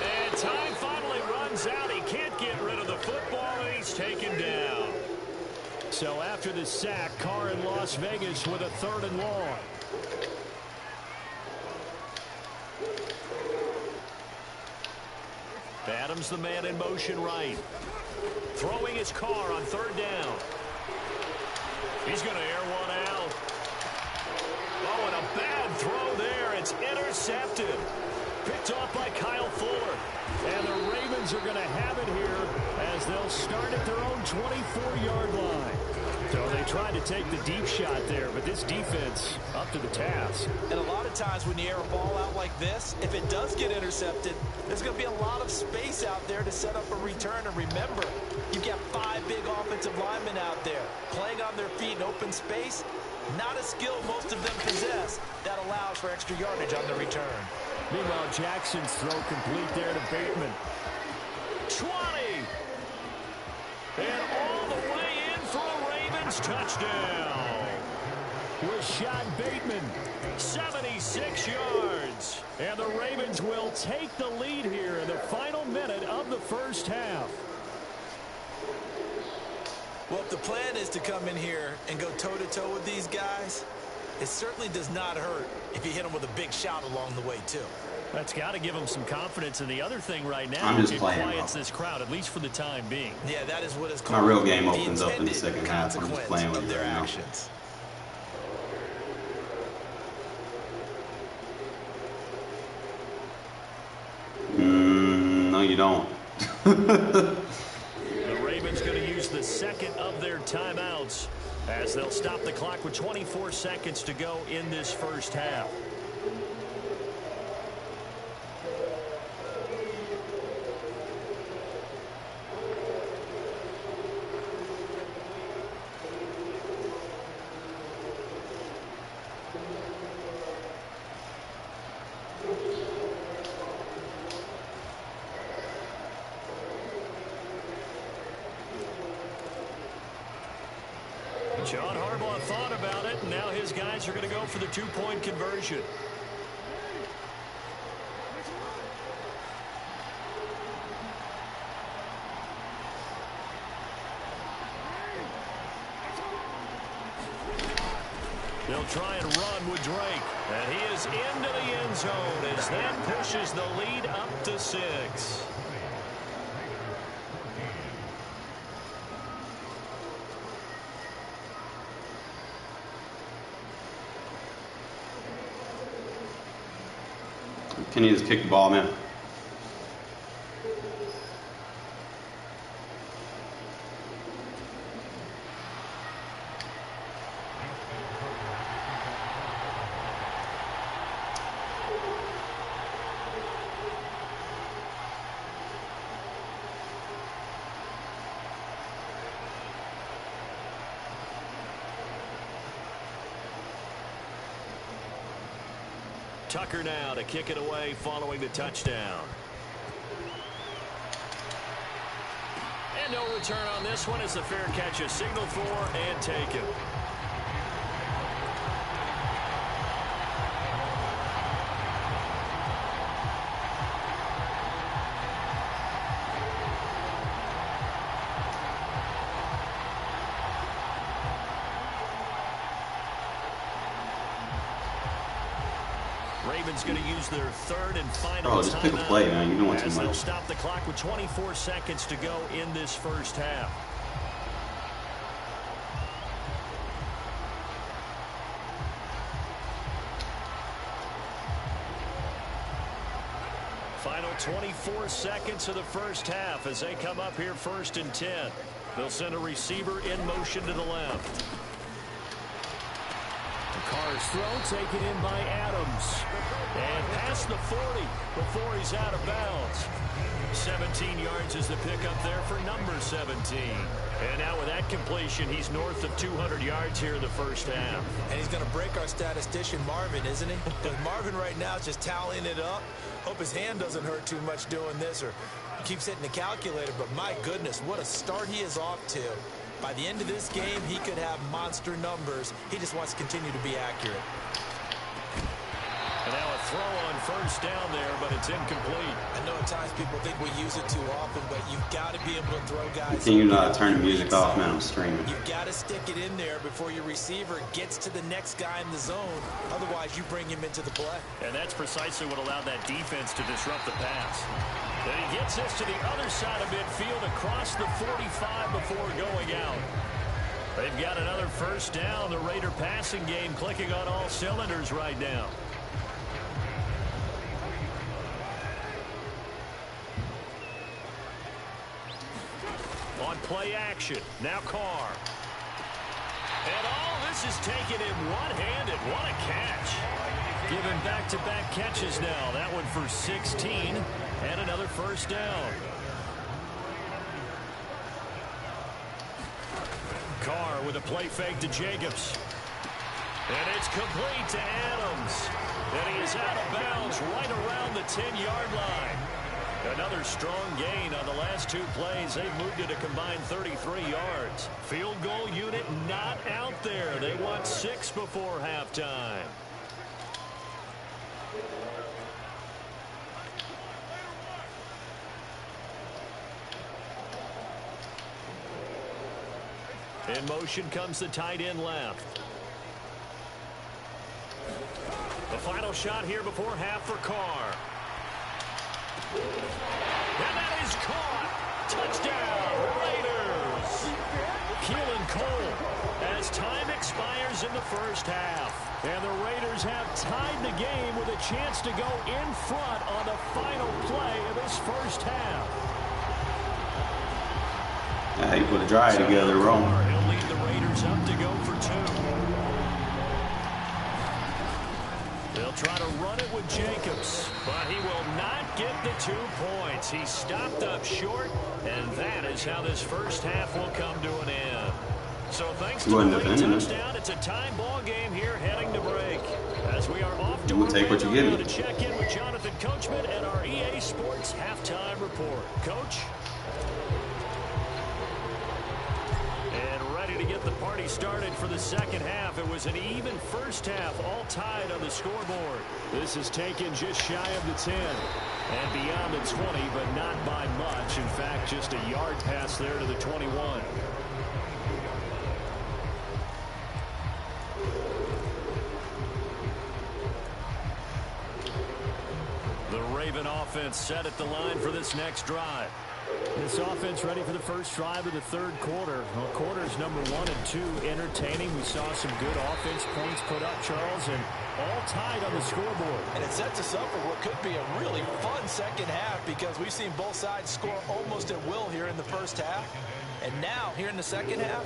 And time finally runs out. He can't get rid of the football, and he's taken down. So after the sack, Carr in Las Vegas with a 3rd and long. Adams, the man in motion right. Throwing his Carr on 3rd down. He's going to air one out. Oh, and a bad throw there. It's intercepted. Picked off by Kyle Fuller. And the Ravens are going to have it here as they'll start at their own 24-yard line. So they tried to take the deep shot there, but this defense up to the task. And a lot of times when you air a ball out like this, if it does get intercepted, there's going to be a lot of space out there to set up a return. And remember, you've got 5 big offensive linemen out there playing on their feet in open space. Not a skill most of them possess that allows for extra yardage on the return. Meanwhile, Jackson's throw complete there to Bateman. 20! And all the way in for a Ravens touchdown. Rashad Bateman, 76 yards. And the Ravens will take the lead here in the final minute of the first half. Well, if the plan is to come in here and go toe-to-toe with these guys, it certainly does not hurt if you hit them with a big shot along the way, too. That's got to give them some confidence. And the other thing right now, I'm just it playing, quiets this crowd, at least for the time being. Yeah, that is what is called My real game the opens up in the second half. I'm just consequence playing with of it their right now. actions. No, you don't. The Ravens going to use the second of their timeouts as they'll stop the clock with 24 seconds to go in this first half. John Harbaugh thought about it, and now his guys are going to go for the 2-point conversion. They'll try and run with Drake, and he is into the end zone as that pushes the lead up to 6. Can you just kick the ball, man? Tucker now to kick it away following the touchdown. And no return on this one as the fair catch is signaled for and taken. Ravens going to use their third and final just pick a play, man. You're doing too as they'll much. stop the clock with 24 seconds to go in this first half. Final 24 seconds of the first half as they come up here 1st and 10. They'll send a receiver in motion to the left. Carr's throw taken in by Adams. And past the 40 before he's out of bounds. 17 yards is the pickup there for number 17. And now with that completion, he's north of 200 yards here in the first half. And he's going to break our statistician Marvin, isn't he? Because Marvin right now is just tallying it up. Hope his hand doesn't hurt too much doing this or keeps hitting the calculator. But my goodness, what a start he is off to. By the end of this game, he could have monster numbers. He just wants to continue to be accurate. And now a throw on first down there, but it's incomplete. I know at times people think we use it too often, but you've got to be able to throw guys. Can you not turn the music off, man? I'm streaming. You've got to stick it in there before your receiver gets to the next guy in the zone. Otherwise, you bring him into the play. And that's precisely what allowed that defense to disrupt the pass. Then he gets this to the other side of midfield across the 45 before going out. They've got another first down. The Raider passing game clicking on all cylinders right now. On play action, now Carr. And all this is taken in one-handed. What a catch. Given back-to-back catches now. That one for 16 and another first down. Carr with a play fake to Jacobs. And it's complete to Adams. And he is out of bounds right around the 10-yard line. Another strong gain on the last two plays. They've moved it a combined 33 yards. Field goal unit not out there. They want 6 before halftime. In motion comes the tight end left. The final shot here before half for Carr. And that is caught. Touchdown, Raiders. Keelan Cole as time expires in the first half. And the Raiders have tied the game with a chance to go in front on the final play of this first half. Yeah, he put a drive together wrong. He'll lead the Raiders up to go for 2. They'll try to run it with Jacobs, but he will not get the 2 points. He stopped up short, and that is how this first half will come to an end. So thanks to the late touchdown, it's a time ball game here heading to break. As we are off to to check in with Jonathan Coachman and our EA Sports halftime report. Coach? To get the party started for the second half. It was an even first half, all tied on the scoreboard. This is taken just shy of the 10 and beyond the 20, but not by much. In fact, just a yard pass there to the 21. The Raven offense set at the line for this next drive. This offense ready for the first drive of the third quarter. Well, quarters number 1 and 2 entertaining. We saw some good offense points put up, Charles, and all tied on the scoreboard. And it sets us up for what could be a really fun second half because we've seen both sides score almost at will here in the first half. And now, here in the second half,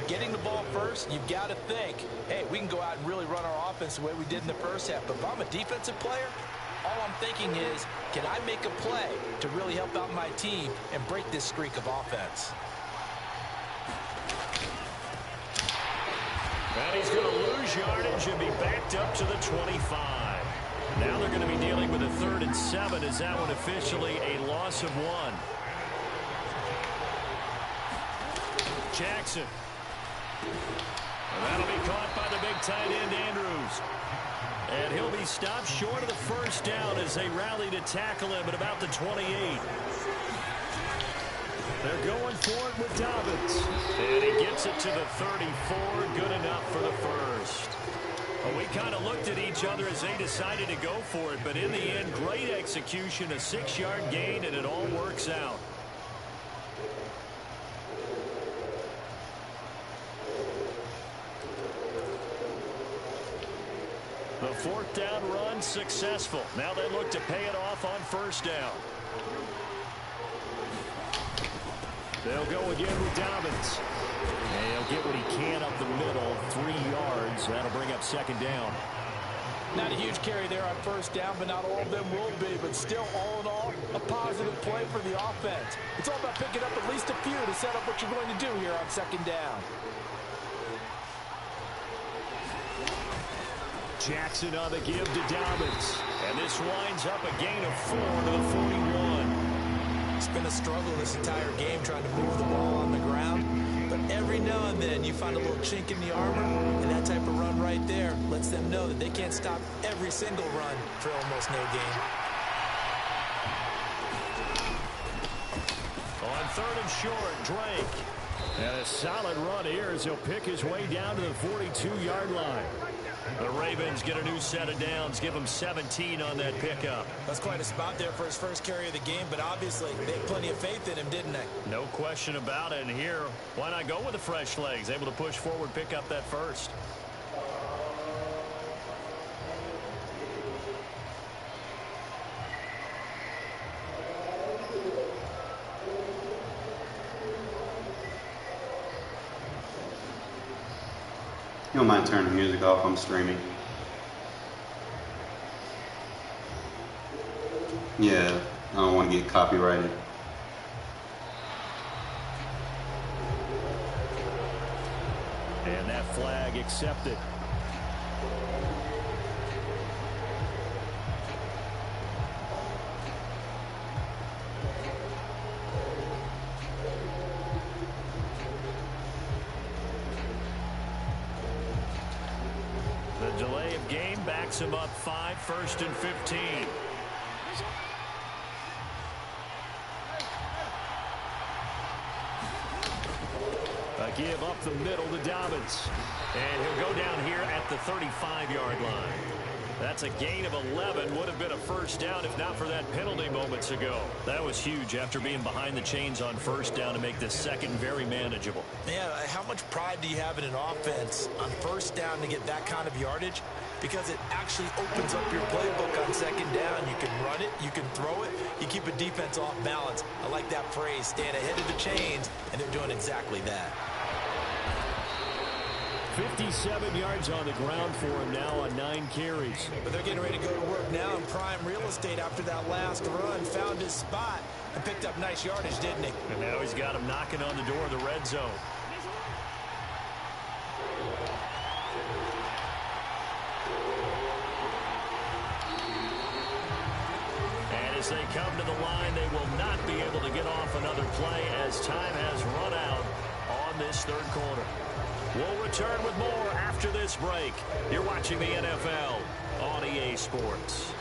getting the ball first, you've got to think, hey, we can go out and really run our offense the way we did in the first half. But if I'm a defensive player, all I'm thinking is, can I make a play to really help out my team and break this streak of offense? And he's going to lose yardage and be backed up to the 25. Now with a 3rd and 7. Is that one officially a loss of 1? Jackson. And that'll be caught by the big tight end, Andrews. And he'll be stopped short of the first down as they rally to tackle him at about the 28. They're going for it with Dobbins. And he gets it to the 34. Good enough for the first. Well, we kind of looked at each other as they decided to go for it. But in the end, great execution, a 6-yard gain, and it all works out. The 4th down run successful. Now they look to pay it off on first down. They'll go again with Dobbins. And he'll get what he can up the middle, 3 yards. That'll bring up 2nd down. Not a huge carry there on first down, but not all of them will be. But still, all in all, a positive play for the offense. It's all about picking up at least a few to set up what you're going to do here on 2nd down. Jackson on the give to Dobbins. And this winds up a gain of 4 to the 41. It's been a struggle this entire game trying to move the ball on the ground. But every now and then you find a little chink in the armor, and that type of run right there lets them know that they can't stop every single run for almost no gain. On 3rd and short, Drake. And a solid run here as he'll pick his way down to the 42-yard line. The Ravens get a new set of downs, give him 17 on that pickup. That's quite a spot there for his first carry of the game, but obviously they had plenty of faith in him, didn't they? No question about it. And here, why not go with the fresh legs? Able to push forward, pick up that first. You don't mind turning the music off? I'm streaming. Yeah, I don't want to get copyrighted. And that flag accepted. The delay of game backs him up 5, 1st and 15. A give up the middle to Dobbins. And he'll go down here at the 35-yard line. That's a gain of 11. Would have been a first down if not for that penalty moments ago. That was huge after being behind the chains on first down to make this second very manageable. Yeah, how much pride do you have in an offense on first down to get that kind of yardage? Because it actually opens up your playbook on 2nd down. You can run it, you can throw it, you keep a defense off balance. I like that phrase, stand ahead of the chains, and they're doing exactly that. 57 yards on the ground for him now on 9 carries. But they're getting ready to go to work now in prime real estate after that last run. Found his spot and picked up nice yardage, didn't he? And now he's got him knocking on the door of the red zone. And as they come to the line, they will not be able to get off another play as time has run out on this 3rd quarter. We'll return with more after this break. You're watching the NFL on EA Sports.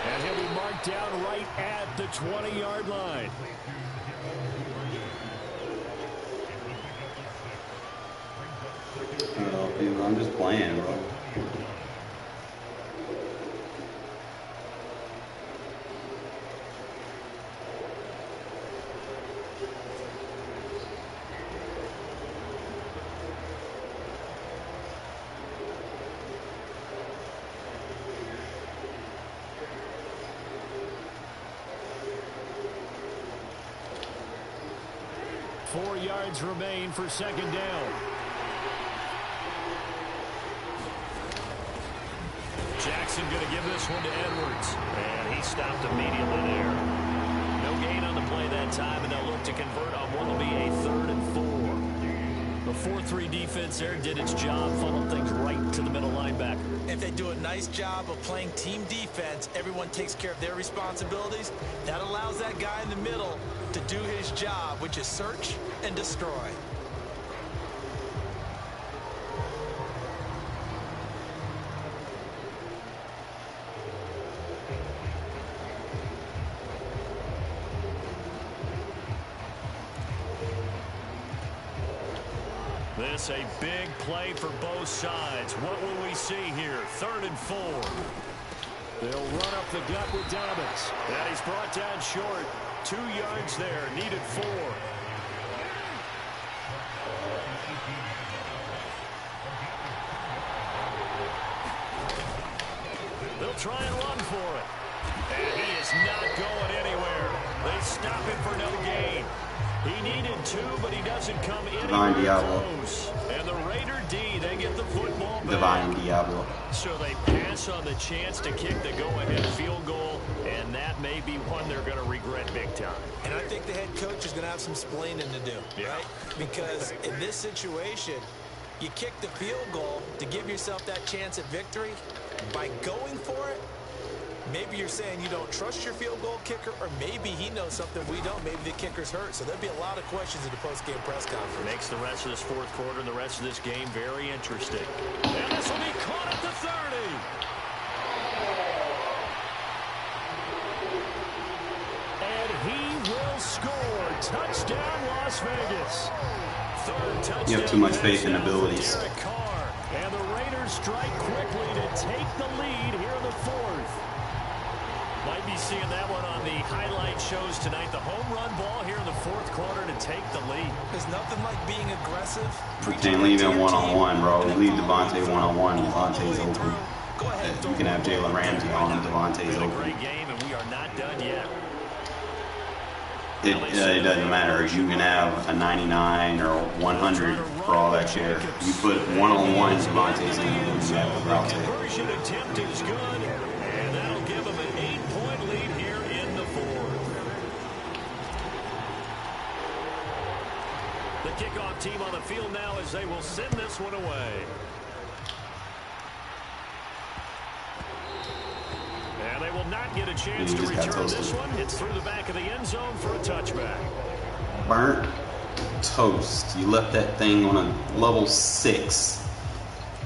And he'll be marked down right at the 20-yard line. Oh, dude, I'm just playing, bro. Four yards remain for 2nd down. Jackson going to give this one to Edwards. And he stopped immediately there. No gain on the play that time, and they'll look to convert on what will be a 3rd and 4. The 4-3 defense there did its job, funneled things right to the middle linebacker. If they do a nice job of playing team defense, everyone takes care of their responsibilities. That allows that guy in the middle to do his job, which is search and destroy. This a big play for both sides. What will we see here? 3rd and 4. They'll run up the gut with Dobbins. And he's brought down short. 2 yards there. Needed 4. They'll try and run for it. And he is not going anywhere. They stop him for no gain. He needed 2, but he doesn't come anywhere close. And the Raider D, they get the football back. Divine Diablo. So they pass on the chance to kick the go-ahead field goal, and that may be one they're going to regret big time. And I think the head coach is going to have some splaining to do, right? Because in this situation, you kick the field goal to give yourself that chance at victory. By going for it, maybe you're saying you don't trust your field goal kicker, or maybe he knows something we don't. Maybe the kicker's hurt. So there'll be a lot of questions in the post-game press conference. Makes the rest of this 4th quarter and the rest of this game very interesting. And this will be caught at the 30. And he will score. Touchdown, Las Vegas. 3rd touchdown. You have too much faith in abilities. Carr. And the Raiders strike quickly to take the lead here in the 4th. Might be seeing that one on the highlight shows tonight. The home run ball here in the 4th quarter to take the lead. There's nothing like being aggressive. You can't leave him one-on-one, bro. Leave Devontae one-on-one. Devontae's open. You can have Jalen Ramsey on him. Devontae's Been a open. great game, and we are not done yet. It doesn't matter. You can have a 99 or 100 for all that share. You put one-on-one, Devontae's going to lose that The route. conversion attempt is good, and that'll give them an 8-point lead here in the 4th. The kickoff team on the field now as they will send this one away. And they will not get a chance to return this one. It's through the back of the end zone for a touchback. Burnt toast. You left that thing on a level 6.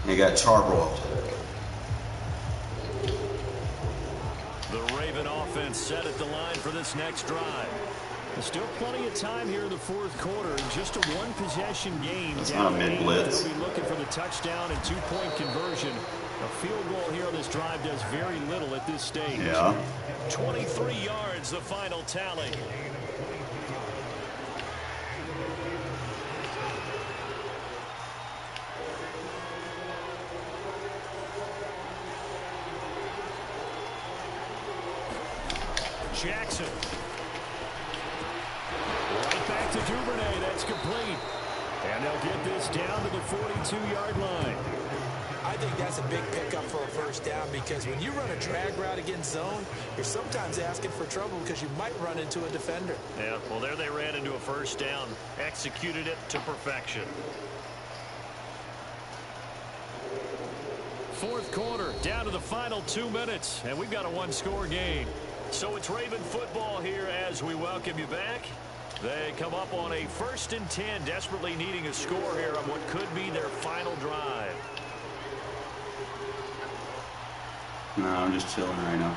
You got charbroiled. The Raven offense set at the line for this next drive. There's still plenty of time here in the 4th quarter. Just a 1-possession game. It's not a mid-blitz. They'll be looking for the touchdown and 2-point conversion. A field goal here on this drive does very little at this stage. Yeah. 23 yards, the final tally. Jackson. Right back to Duvernay. That's complete. And they'll get this down to the 42-yard line. I think that's a big pickup for a first down, because when you run a drag route against zone, you're sometimes asking for trouble because you might run into a defender. Yeah, well, there they ran into a first down. Executed it to perfection. 4th quarter, down to the final 2 minutes, and we've got a 1-score game. So it's Raven football here as we welcome you back. They come up on a 1st and 10, desperately needing a score here on what could be their final drive. No, I'm just chilling right now.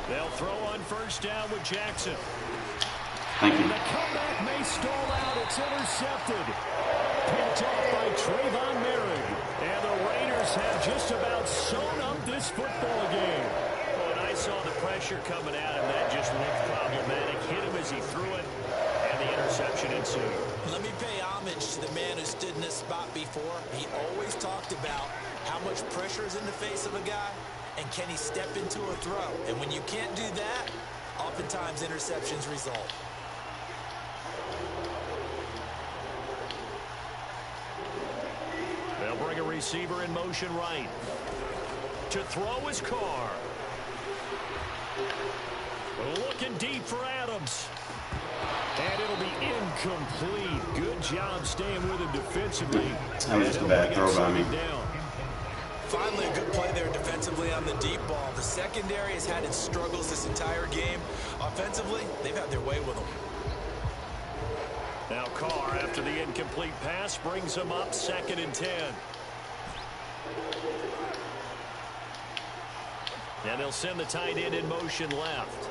They'll throw on 1st down with Jackson. Thank you. And the comeback may stall out. It's intercepted. Picked off by Trayvon Merrick. And the Raiders have just about sewn up this football game. When I saw the pressure coming at him, that just looked problematic. Hit him as he threw it, and the interception ensued. Let me pay homage to the man who stood in this spot before. He always talked about how much pressure is in the face of a guy, and can he step into a throw? And when you can't do that, oftentimes interceptions result. They'll bring a receiver in motion right. To throw is Carr. Looking deep for Adams. And it'll be incomplete. Good job staying with him defensively. That was just a bad throw by me. Finally, a good play there defensively on the deep ball. The secondary has had its struggles this entire game. Offensively, they've had their way with them. Now Carr, after the incomplete pass, brings him up 2nd and 10. And they'll send the tight end in motion left.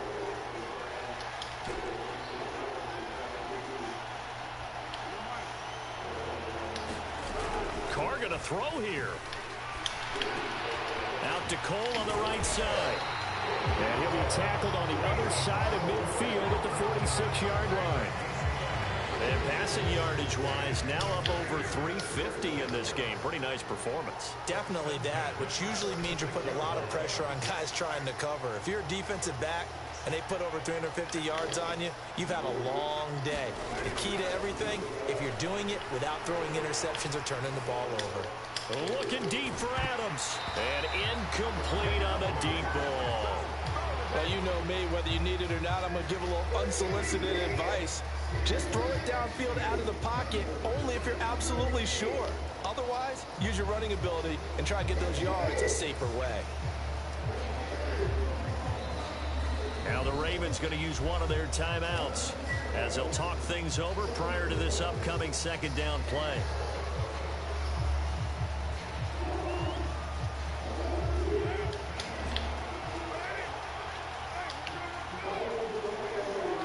Carr going to throw here. Out to Cole on the right side. And he'll be tackled on the other side of midfield at the 46-yard line. And passing yardage-wise, now up over 350 in this game. Pretty nice performance. Definitely that, which usually means you're putting a lot of pressure on guys trying to cover. If you're a defensive back and they put over 350 yards on you, you've had a long day. The key to everything, if you're doing it without throwing interceptions or turning the ball over. Looking deep for Adams. And incomplete on the deep ball. Well, you know me, whether you need it or not, I'm going to give a little unsolicited advice. Just throw it downfield out of the pocket, only if you're absolutely sure. Otherwise, use your running ability and try to get those yards a safer way. Now the Ravens going to use one of their timeouts as they'll talk things over prior to this upcoming 2nd down play.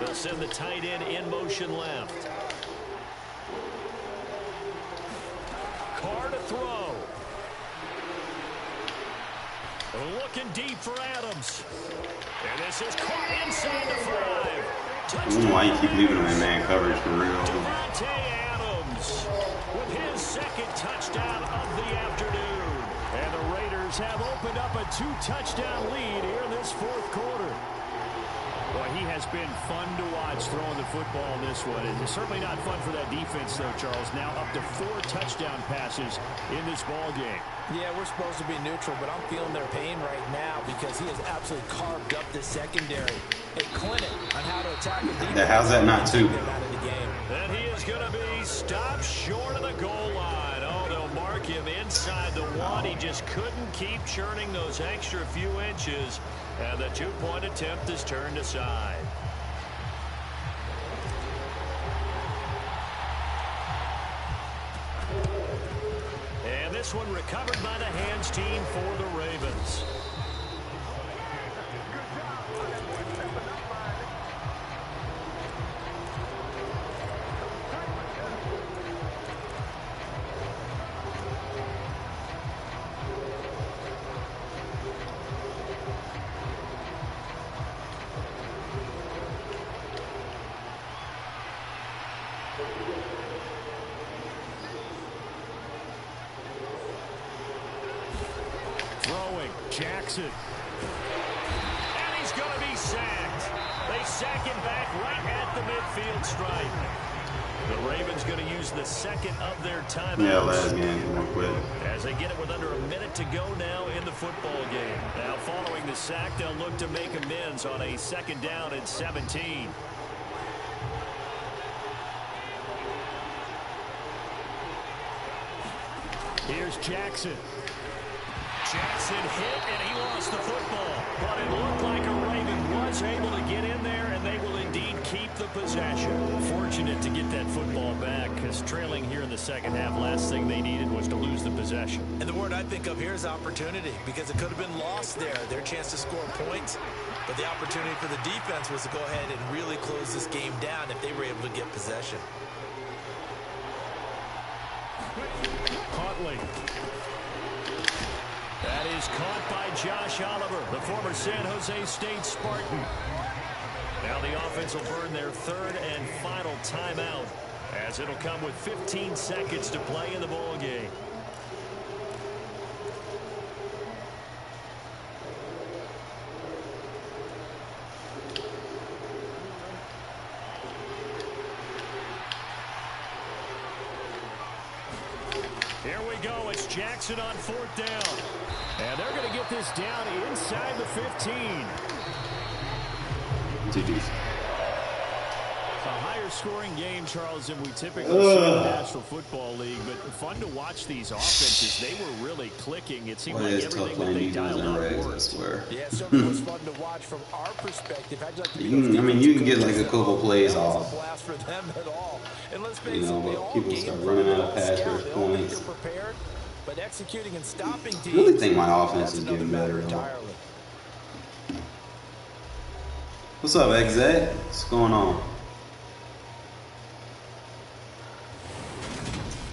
They'll send the tight end in motion left. Carr to throw. Looking deep for Adams. And this is caught inside the 5. I don't know why you keep leaving him in man coverage for real. Davante Adams with his 2nd touchdown of the afternoon. And the Raiders have opened up a 2-touchdown lead here in this 4th quarter. Boy, he has been fun to watch throwing the football in this one. It's certainly not fun for that defense, though, Charles. Now up to 4 touchdown passes in this ball game. Yeah, we're supposed to be neutral, but I'm feeling their pain right now because he has absolutely carved up the secondary. A clinic on how to attack the defense. How's that not 2? And he is going to be stopped short of the goal line. Oh, they'll mark him inside the 1. He just couldn't keep churning those extra few inches. And the 2-point attempt is turned aside. And this one recovered by the hands team for the Ravens. Jackson. And he's going to be sacked. They sack him back right at the midfield stripe. The Ravens going to use the 2nd of their timeouts. Yeah, last game, more quick. As they get it with under a minute to go now in the football game. Now following the sack, they'll look to make amends on a 2nd down and 17. Here's Jackson. Jackson hit, and he lost the football. But it looked like a Raven was able to get in there, and they will indeed keep the possession. Fortunate to get that football back, because trailing here in the 2nd half, last thing they needed was to lose the possession. And the word I think of here is opportunity, because it could have been lost there, their chance to score points. But the opportunity for the defense was to go ahead and really close this game down if they were able to get possession. Huntley. That is caught by Josh Oliver, the former San Jose State Spartan. Now the offense will burn their 3rd and final timeout, as it'll come with 15 seconds to play in the ball game. Here we go. It's Jackson on 4th down. And they're going to get this down inside the 15. GG's. higher scoring game, Charles, than we typically see in the National Football League, but fun to watch these offenses. They were really clicking. It seemed like everything that they dialed up Regs, I worked. swear. Yeah, certainly was fun to watch from our perspective. How'd you like to be You can get like a couple plays off. A blast for them at all. And let's face You know, it, they but all people game start plan, running they out all of pass scout, rush they all think points. they're prepared, but executing and stopping I teams. really think my offense that's is another getting matter better. entirely. What's up, XZ? What's going on?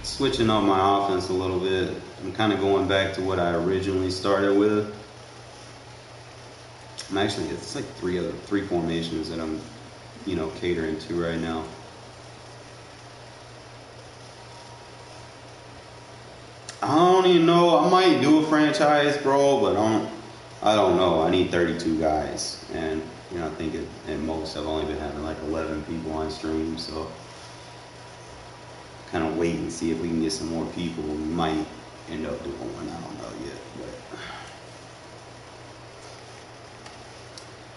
Switching up my offense a little bit. I'm kind of going back to what I originally started with. I'm actually, it's like three formations that I'm, you know, catering to right now. I don't even know. I might do a franchise, bro, but I don't know. I need 32 guys, and you know, I think at most I've only been having like 11 people on stream, so kind of wait and see if we can get some more people. We might end up doing one. I don't know yet, but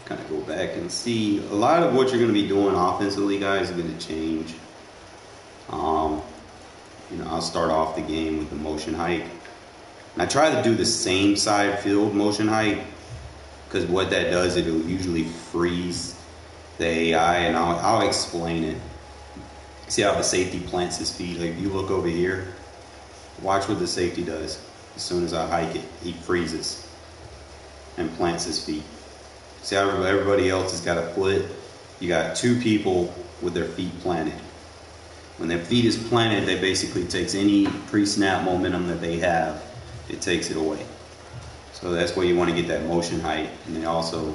kind of go back and see. A lot of what you're going to be doing offensively, guys, is going to change. You know, I'll start off the game with the motion hike. And I try to do the same side field motion hike, because what that does, it'll usually freeze the AI, and I'll explain it. See how the safety plants his feet? Like, if you look over here, watch what the safety does. As soon as I hike it, he freezes and plants his feet. See how everybody else has got a foot? You got two people with their feet planted. When their feet is planted, they basically takes any pre-snap momentum that they have, it takes it away. So that's where you want to get that motion height. And then also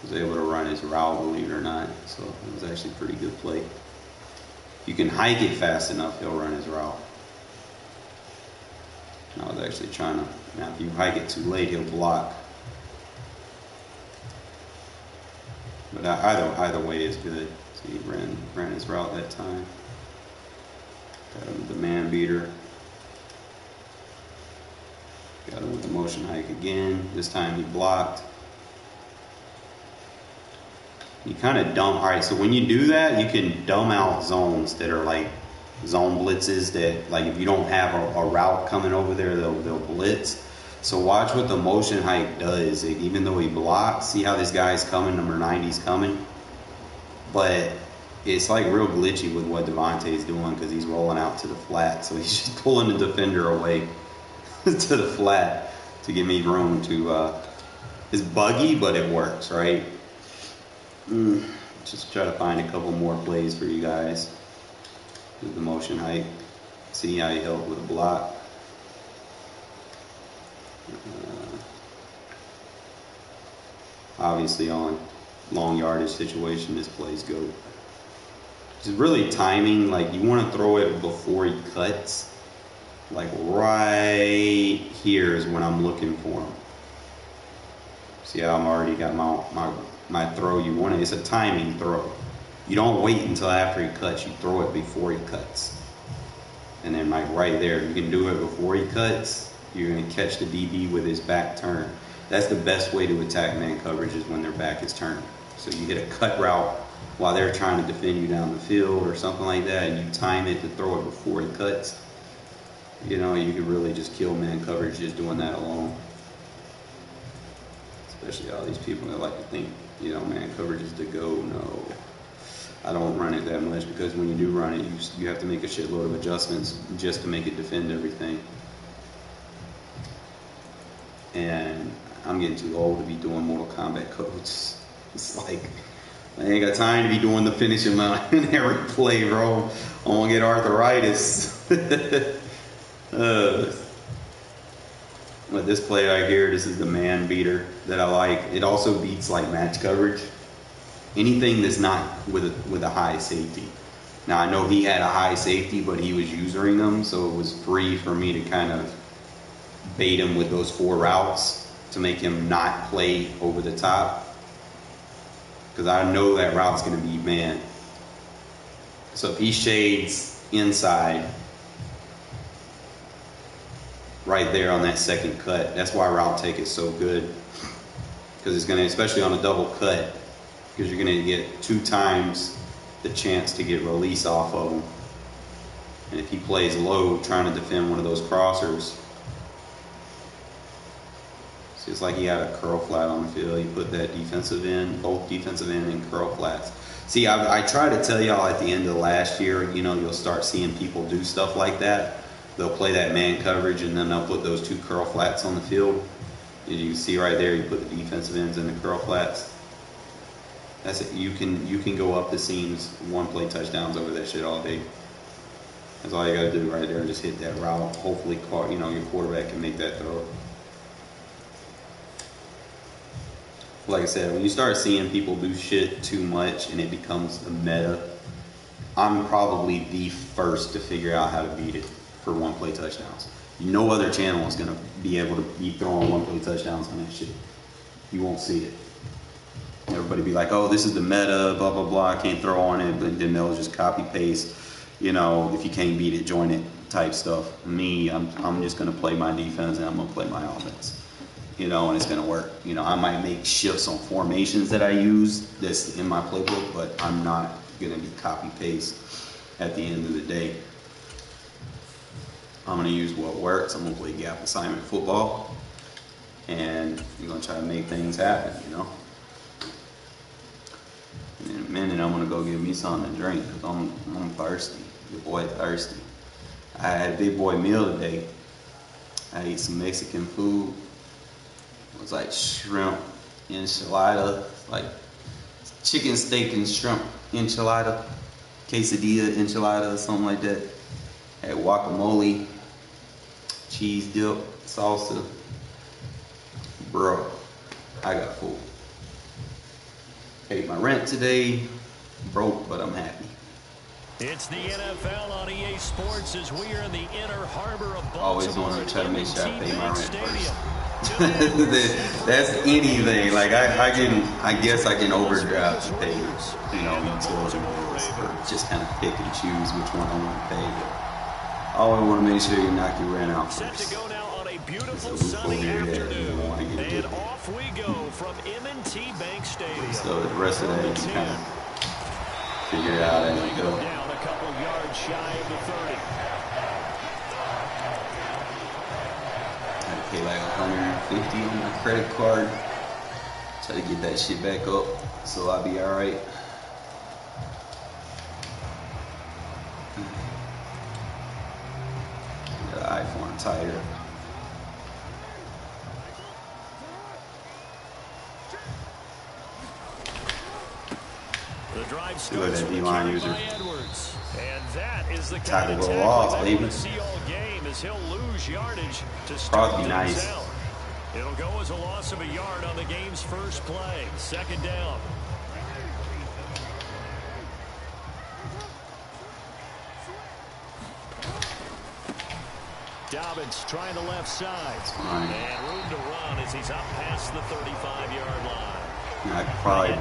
was able to run his route, believe it or not. So it was actually a pretty good play. If you can hike it fast enough, he'll run his route. And I was actually trying to, now if you hike it too late, he'll block. But either way is good. So he ran his route that time. Got him with the man beater. Got him with the motion hike again. This time he blocked. You kind of dumb. All right, so when you do that, you can dumb out zones that are like zone blitzes that, like, if you don't have a route coming over there, they'll blitz. So watch what the motion hike does. Like, even though he blocks, see how this guy's coming, number 90's coming. But it's like real glitchy with what Devontae's doing, because he's rolling out to the flat. So he's just pulling the defender away to the flat to give me room to, it's buggy, but it works, right? Just try to find a couple more plays for you guys with the motion height. See how he helped with a block. Obviously on long yardage situation, this plays go. It's really timing. Like, you want to throw it before he cuts. Like right here is when I'm looking for him. See how I'm already got my throw. You want it. It's a timing throw. You don't wait until after he cuts. You throw it before he cuts. And then like right there, you can do it before he cuts. You're going to catch the DB with his back turn. That's the best way to attack man coverage, is when their back is turned. So you hit a cut route while they're trying to defend you down the field or something like that, and you time it to throw it before he cuts. You know, you can really just kill man coverage just doing that alone. Especially all these people that like to think, you know, man coverage is the go. No, I don't run it that much, because when you do run it, you have to make a shitload of adjustments just to make it defend everything. And I'm getting too old to be doing Mortal Kombat codes. It's like, I ain't got time to be doing the finishing mount in every play, bro. I won't get arthritis. But this play right here, this is the man beater that I like. It also beats like match coverage. Anything that's not with a high safety. Now I know he had a high safety, but he was using them, so it was free for me to kind of bait him with those 4 routes to make him not play over the top. Because I know that route's going to be man. So if he shades inside, right there on that second cut, that's why route take is so good. Because it's going to, especially on a double cut, because you're going to get 2 times the chance to get release off of him. And if he plays low trying to defend one of those crossers, see, it's like he had a curl flat on the field. You put that defensive end, both defensive end and curl flats. See, I try to tell y'all at the end of last year, you know, you'll start seeing people do stuff like that. They'll play that man coverage and then they'll put those 2 curl flats on the field. And you can see right there, you put the defensive ends in the curl flats. That's it. You can go up the seams, 1-play touchdowns over that shit all day. That's all you got to do right there. Just hit that route. Hopefully, you know, your quarterback can make that throw. Like I said, when you start seeing people do shit too much and it becomes a meta, I'm probably the first to figure out how to beat it for 1-play touchdowns. No other channel is going to be able to be throwing 1-play touchdowns on that shit. You won't see it. Everybody be like, oh, this is the meta, blah, blah, blah, I can't throw on it, but then they'll just copy paste, you know, if you can't beat it, join it type stuff. Me, I'm just going to play my defense and I'm going to play my offense, you know, and it's going to work. You know, I might make shifts on formations that I use that's in my playbook, but I'm not going to be copy paste at the end of the day. I'm going to use what works. I'm going to play gap assignment football, and you're going to try to make things happen, you know. In a minute, I'm gonna go get me something to drink because I'm thirsty. Your boy thirsty. I had a big boy meal today. I ate some Mexican food. It was like shrimp enchilada, like chicken steak and shrimp enchilada, quesadilla enchilada, something like that. Had guacamole, cheese dip, salsa. Bro, I got full. Paid my rent today, broke, but I'm happy. It's the NFL on EA Sports as we are in the inner harbor of Baltimore. Always want to try to make sure I pay my rent Stadium. first. That's anything. Like I guess I can overdraft and pay, you know, utility bills, or just kind of pick and choose which one I want to pay. But I always want to make sure you knock your rent out Set first. to go now on a beautiful sunny afternoon. And off we go from M&T Bank Stadium. So the rest of that you can kind of figure it out as you go. Down a couple yards shy of the 30. I had to pay like $150 on my credit card. Try to get that shit back up, so I'll be all right. Got an iPhone tighter. The drive See what that D-line user. And that is the Time kind to of go tackle off, that baby. we'll see all game as he'll lose yardage to start Probably things nice. out. It'll go as a loss of a yard on the game's first play. 2nd down. Dobbins trying the left side. Fine. And room to run as he's up past the 35-yard line. I could probably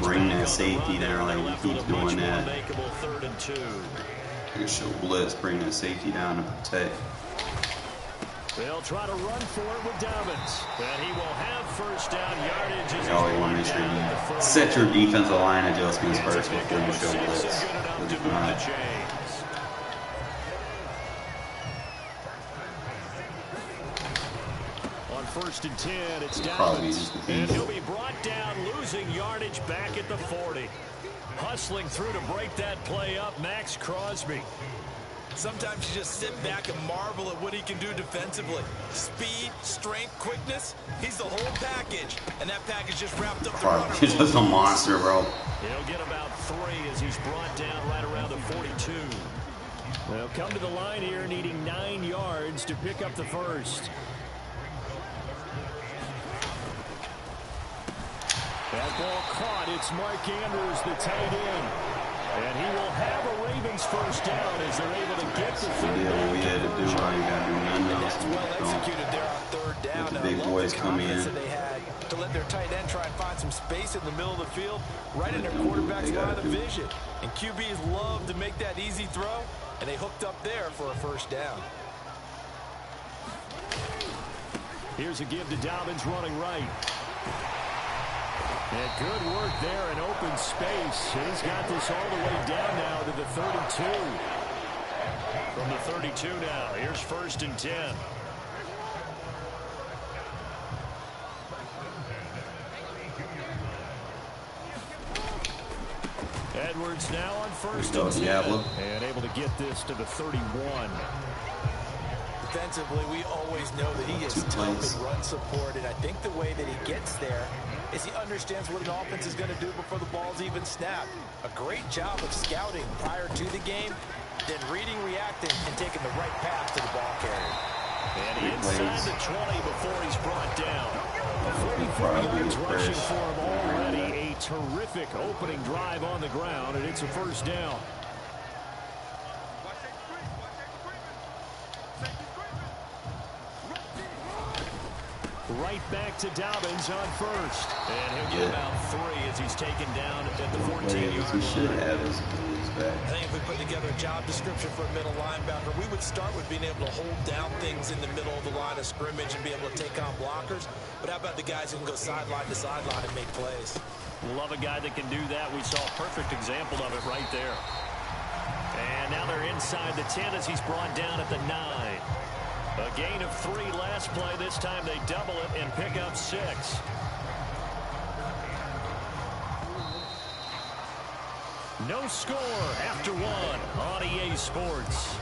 bring that safety down, like he keeps doing that. I can show blitz, bring that safety down to protect. They'll try to run for it with Dobbins. And he will have first down yardage. You always want to make sure you set your defensive line adjustments first before you show blitz. If not, on 1st and 10, it's probably Dobbins. just the And beat. he'll be brought down, losing yardage back at the 40. Hustling through to break that play up, Max Crosby. Sometimes you just sit back and marvel at what he can do defensively. Speed, strength, quickness. He's the whole package. And that package just wrapped up the runner. He's just a monster, bro. He'll get about 3 as he's brought down right around the 42. They'll come to the line here needing 9 yards to pick up the first. That ball caught. It's Mark Andrews, the tight end. And he will have a Ravens first down as they're able to get the third Yeah, what we had to do, all you gotta do nothing else. That's well executed there on 3rd down. Let the And I big love boys the come confidence in. that they had to let their tight end try and find some space in the middle of the field, right in their They do what quarterback's they line gotta of do. vision. And QBs love to make that easy throw, and they hooked up there for a first down. Here's a give to Dobbins running right. And good work there in open space. He's got this all the way down now to the 32. From the 32 now, here's 1st and 10. Edwards now on 1st and 10. And able to get this to the 31. Defensively, we always know that he is tough and run support, and I think the way that he gets there is he understands what an offense is going to do before the ball's even snapped. A great job of scouting prior to the game, then reading, reacting, and taking the right path to the ball carrier. And inside the 20 before he's brought down. 44 yards rushing for him already. A terrific opening drive on the ground, and it's a 1st down. Right back to Dobbins on 1st. And he'll get about 3 as he's taken down at the 14-yard line. I think if we put together a job description for a middle linebacker, we would start with being able to hold down things in the middle of the line of scrimmage and be able to take on blockers. But how about the guys who can go sideline to sideline and make plays? Love a guy that can do that. We saw a perfect example of it right there. And now they're inside the 10 as he's brought down at the 9. A gain of 3 last play. This time they double it and pick up 6. No score after 1 on EA Sports.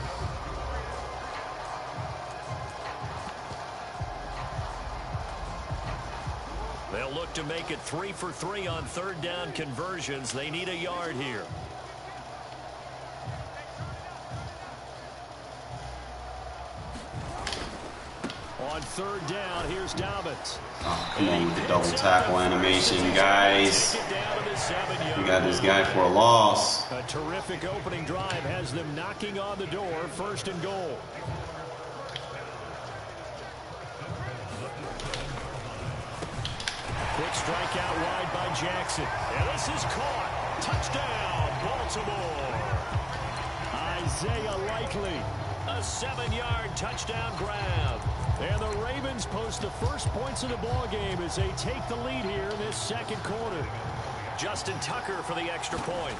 They'll look to make it 3 for 3 on 3rd down conversions. They need a yard here. On 3rd down, here's Dobbins. Oh, come on with the double tackle animation, guys. We got this guy for a loss. A terrific opening drive has them knocking on the door. 1st and goal. Quick strike out wide by Jackson. And this is caught. Touchdown, Baltimore. Isaiah Likely. A 7-yard touchdown grab. And the Ravens post the first points of the ball game as they take the lead here in this 2nd quarter. Justin Tucker for the extra point.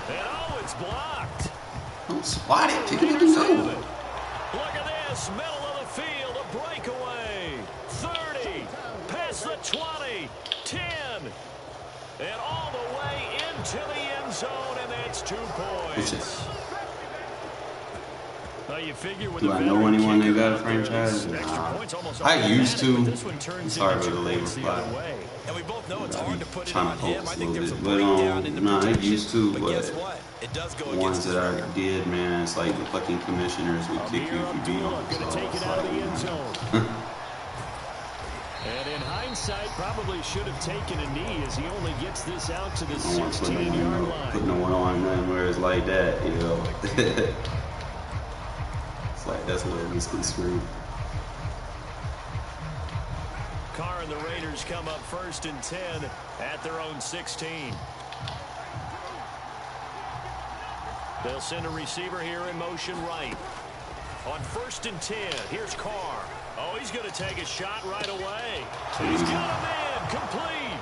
And oh, it's blocked. Don't spot it. Take it to Look at this. Middle of the field. A breakaway. 30. Past the 20. 10. And all the way into the end zone. And that's 2 points. You figure with Do I know anyone that got a franchise? Nah. I used to. Sorry for the late reply. And we both know it's hard to put it Trying on to him. focus I a think little there's a bit. breakdown in the But, I protection. used to, But guess what? It does go the ones against that his I did, man, it's like the fucking commissioners would kick you if you beat them. Going to take it out of the end zone. And in hindsight, probably should have taken a knee as he only gets this out to the 16-yard line. Put no one on them where it's like that, you know. It's like that's where it gets screwed. Carr and the Raiders come up 1st and 10 at their own 16. They'll send a receiver here in motion right. On 1st and 10, here's Carr. Oh, he's going to take a shot right away. He's got a man complete.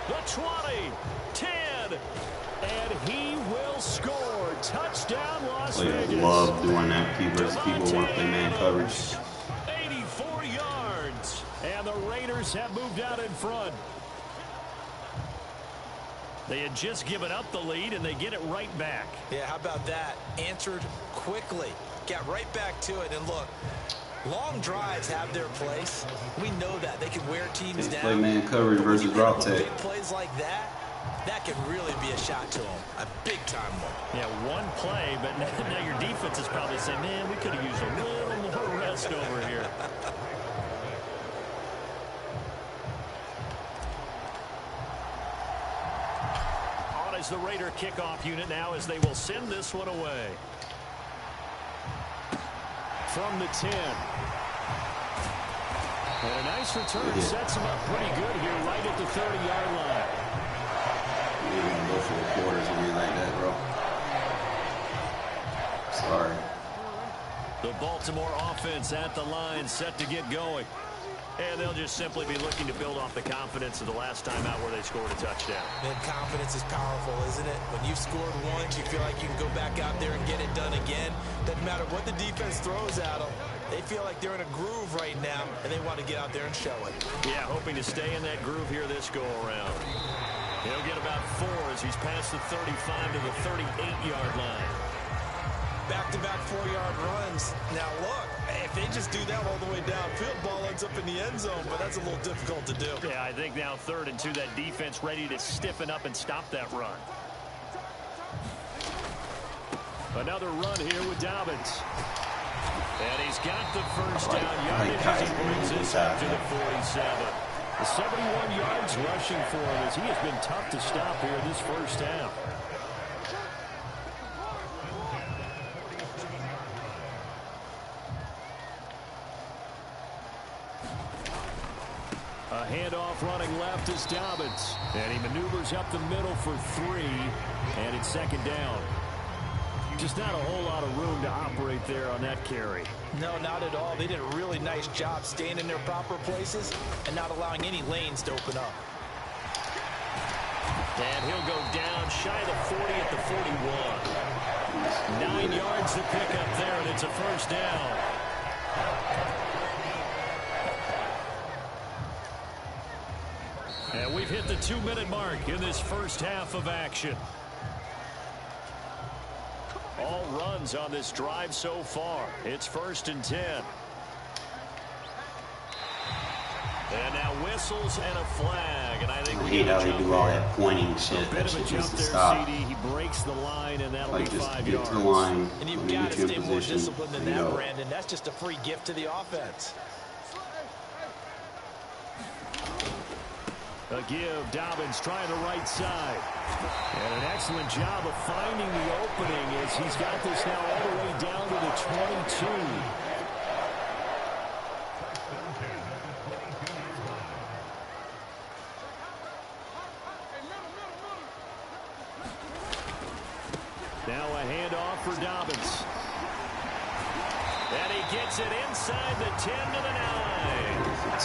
The 20, 10, and he will score. Touchdown, Las Vegas. Players love doing that. People want to play man coverage. 84 yards, and the Raiders have moved out in front. They had just given up the lead, and they get it right back. Yeah, how about that? Answered quickly. Got right back to it, and look, long drives have their place. We know that. They can wear teams down. Play man coverage versus drop tech. Big plays like that, that can really be a shot to them. A big-time one. Yeah, one play, but now your defense is probably saying, man, we could have used a little more rest over here. On is the Raider kickoff unit now as they will send this one away. From the 10. And a nice return sets him up pretty good here right at the 30-yard line. You don't go for the quarters or anything like that, bro. Sorry. The Baltimore offense at the line set to get going. And they'll just simply be looking to build off the confidence of the last time out where they scored a touchdown. Man, confidence is powerful, isn't it? When you've scored once, you feel like you can go back out there and get it done again. Doesn't matter what the defense throws at them. They feel like they're in a groove right now, and they want to get out there and show it. Yeah, hoping to stay in that groove here this go-around. He'll get about 4 as he's past the 35 to the 38-yard line. Back-to-back 4-yard runs. Now, look, if they just do that all the way downfield, ball ends up in the end zone, but that's a little difficult to do. Yeah, I think now 3rd and 2, that defense ready to stiffen up and stop that run. Another run here with Dobbins. And he's got the first down yardage as he brings this up to the 47. The 71 yards rushing for him as he has been tough to stop here this first half. A handoff running left is Dobbins. And he maneuvers up the middle for 3. And it's 2nd down. Just not a whole lot of room to operate there on that carry. No, not at all. They did a really nice job staying in their proper places and not allowing any lanes to open up. And he'll go down shy of the 40 at the 41. 9 yards to pick up there, and it's a first down. And we've hit the 2-minute mark in this first half of action. All runs on this drive so far. It's 1st and 10. And now whistles and a flag. And I think I hate how they do all that pointing shit. That shit needs to stop. He breaks the line, and that'll Like, be just 5 get yards. to the line. And you've when you got get to in stay more position, disciplined than and that, go. Brandon. That's just a free gift to the offense. A give, Dobbins trying the right side. And an excellent job of finding the opening as he's got this now all the way down to the 22. Now a handoff for Dobbins. And he gets it inside the 10 to the 9.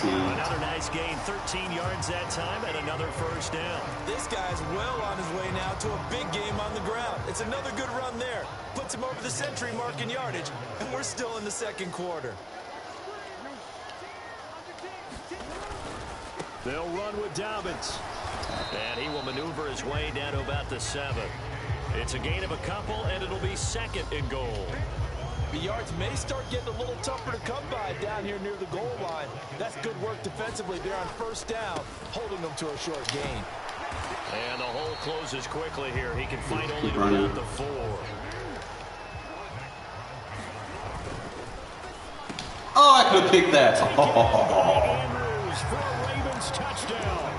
Another nice gain, 13 yards that time, and another first down. This guy's well on his way now to a big game on the ground. It's another good run there. Puts him over the century mark in yardage, and we're still in the 2nd quarter. They'll run with Dobbins. And he will maneuver his way down to about the 7. It's a gain of a couple, and it'll be 2nd and goal. The yards may start getting a little tougher to come by down here near the goal line. That's good work defensively there on 1st down, holding them to a short gain. And the hole closes quickly here. He can fight only to running. about the 4. Oh, I could have picked that. Andrews for a Ravens touchdown.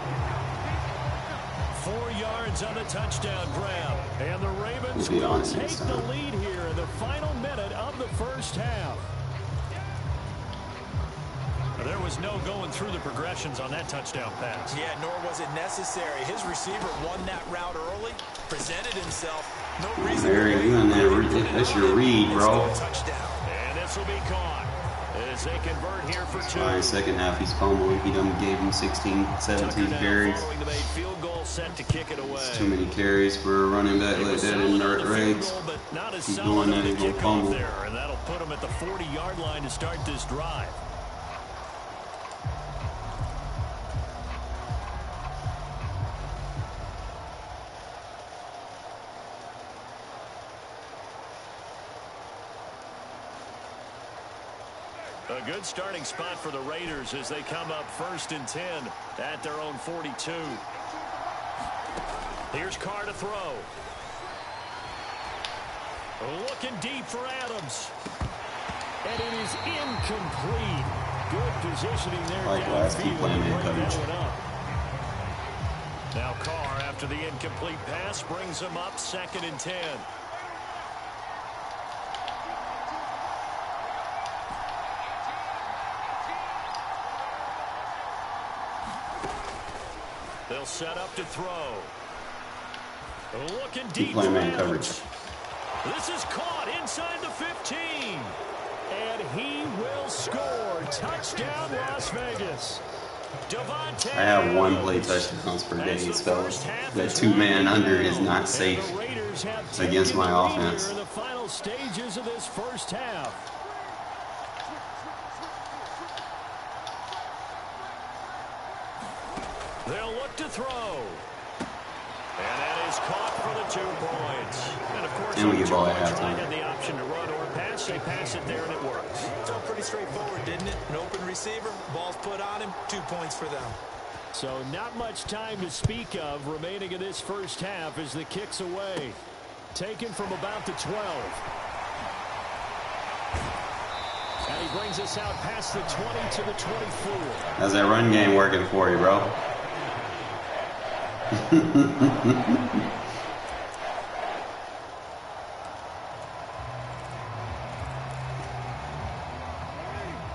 4 yards on the touchdown grab. And the Ravens will take the lead here in the final minute of the first half. There was no going through the progressions on that touchdown pass. Yeah, nor was it necessary. His receiver won that route early, presented himself. No reason. There you in there. That's your read, bro. Touchdown. And this will be caught as they convert here for 2. All right, 2nd half, he's fumbling. He done gave him 16, 17 carries. Following the made field goal set to kick it away. It's too many carries for a running back like that in the Regs. Keep doing that, he's going to fumble. There, and that'll put him at the 40-yard line to start this drive. A good starting spot for the Raiders as they come up 1st and 10 at their own 42. Here's Carr to throw. Looking deep for Adams. And it is incomplete. Good positioning there. Likewise, keep playing man coverage. Now Carr, after the incomplete pass, brings him up 2nd and 10. They'll set up to throw. Looking deep for man coverage. This is caught inside the 15. And he will score Touchdown, Las Vegas. I have 1 play touchdowns per day, fellas. That 2-man under is not safe against my offense. In the final stages of this first half. They'll look to throw. And that is caught for the 2 points. And of course, and we get ball at halftime. halftime. Had the option to run or pass. They pass it there and it works. Felt pretty straightforward, didn't it? An open receiver, ball's put on him, 2 points for them. So not much time to speak of remaining in this first half as the kick's away. Taken from about the 12. And he brings us out past the 20 to the 24. How's that run game working for you, bro?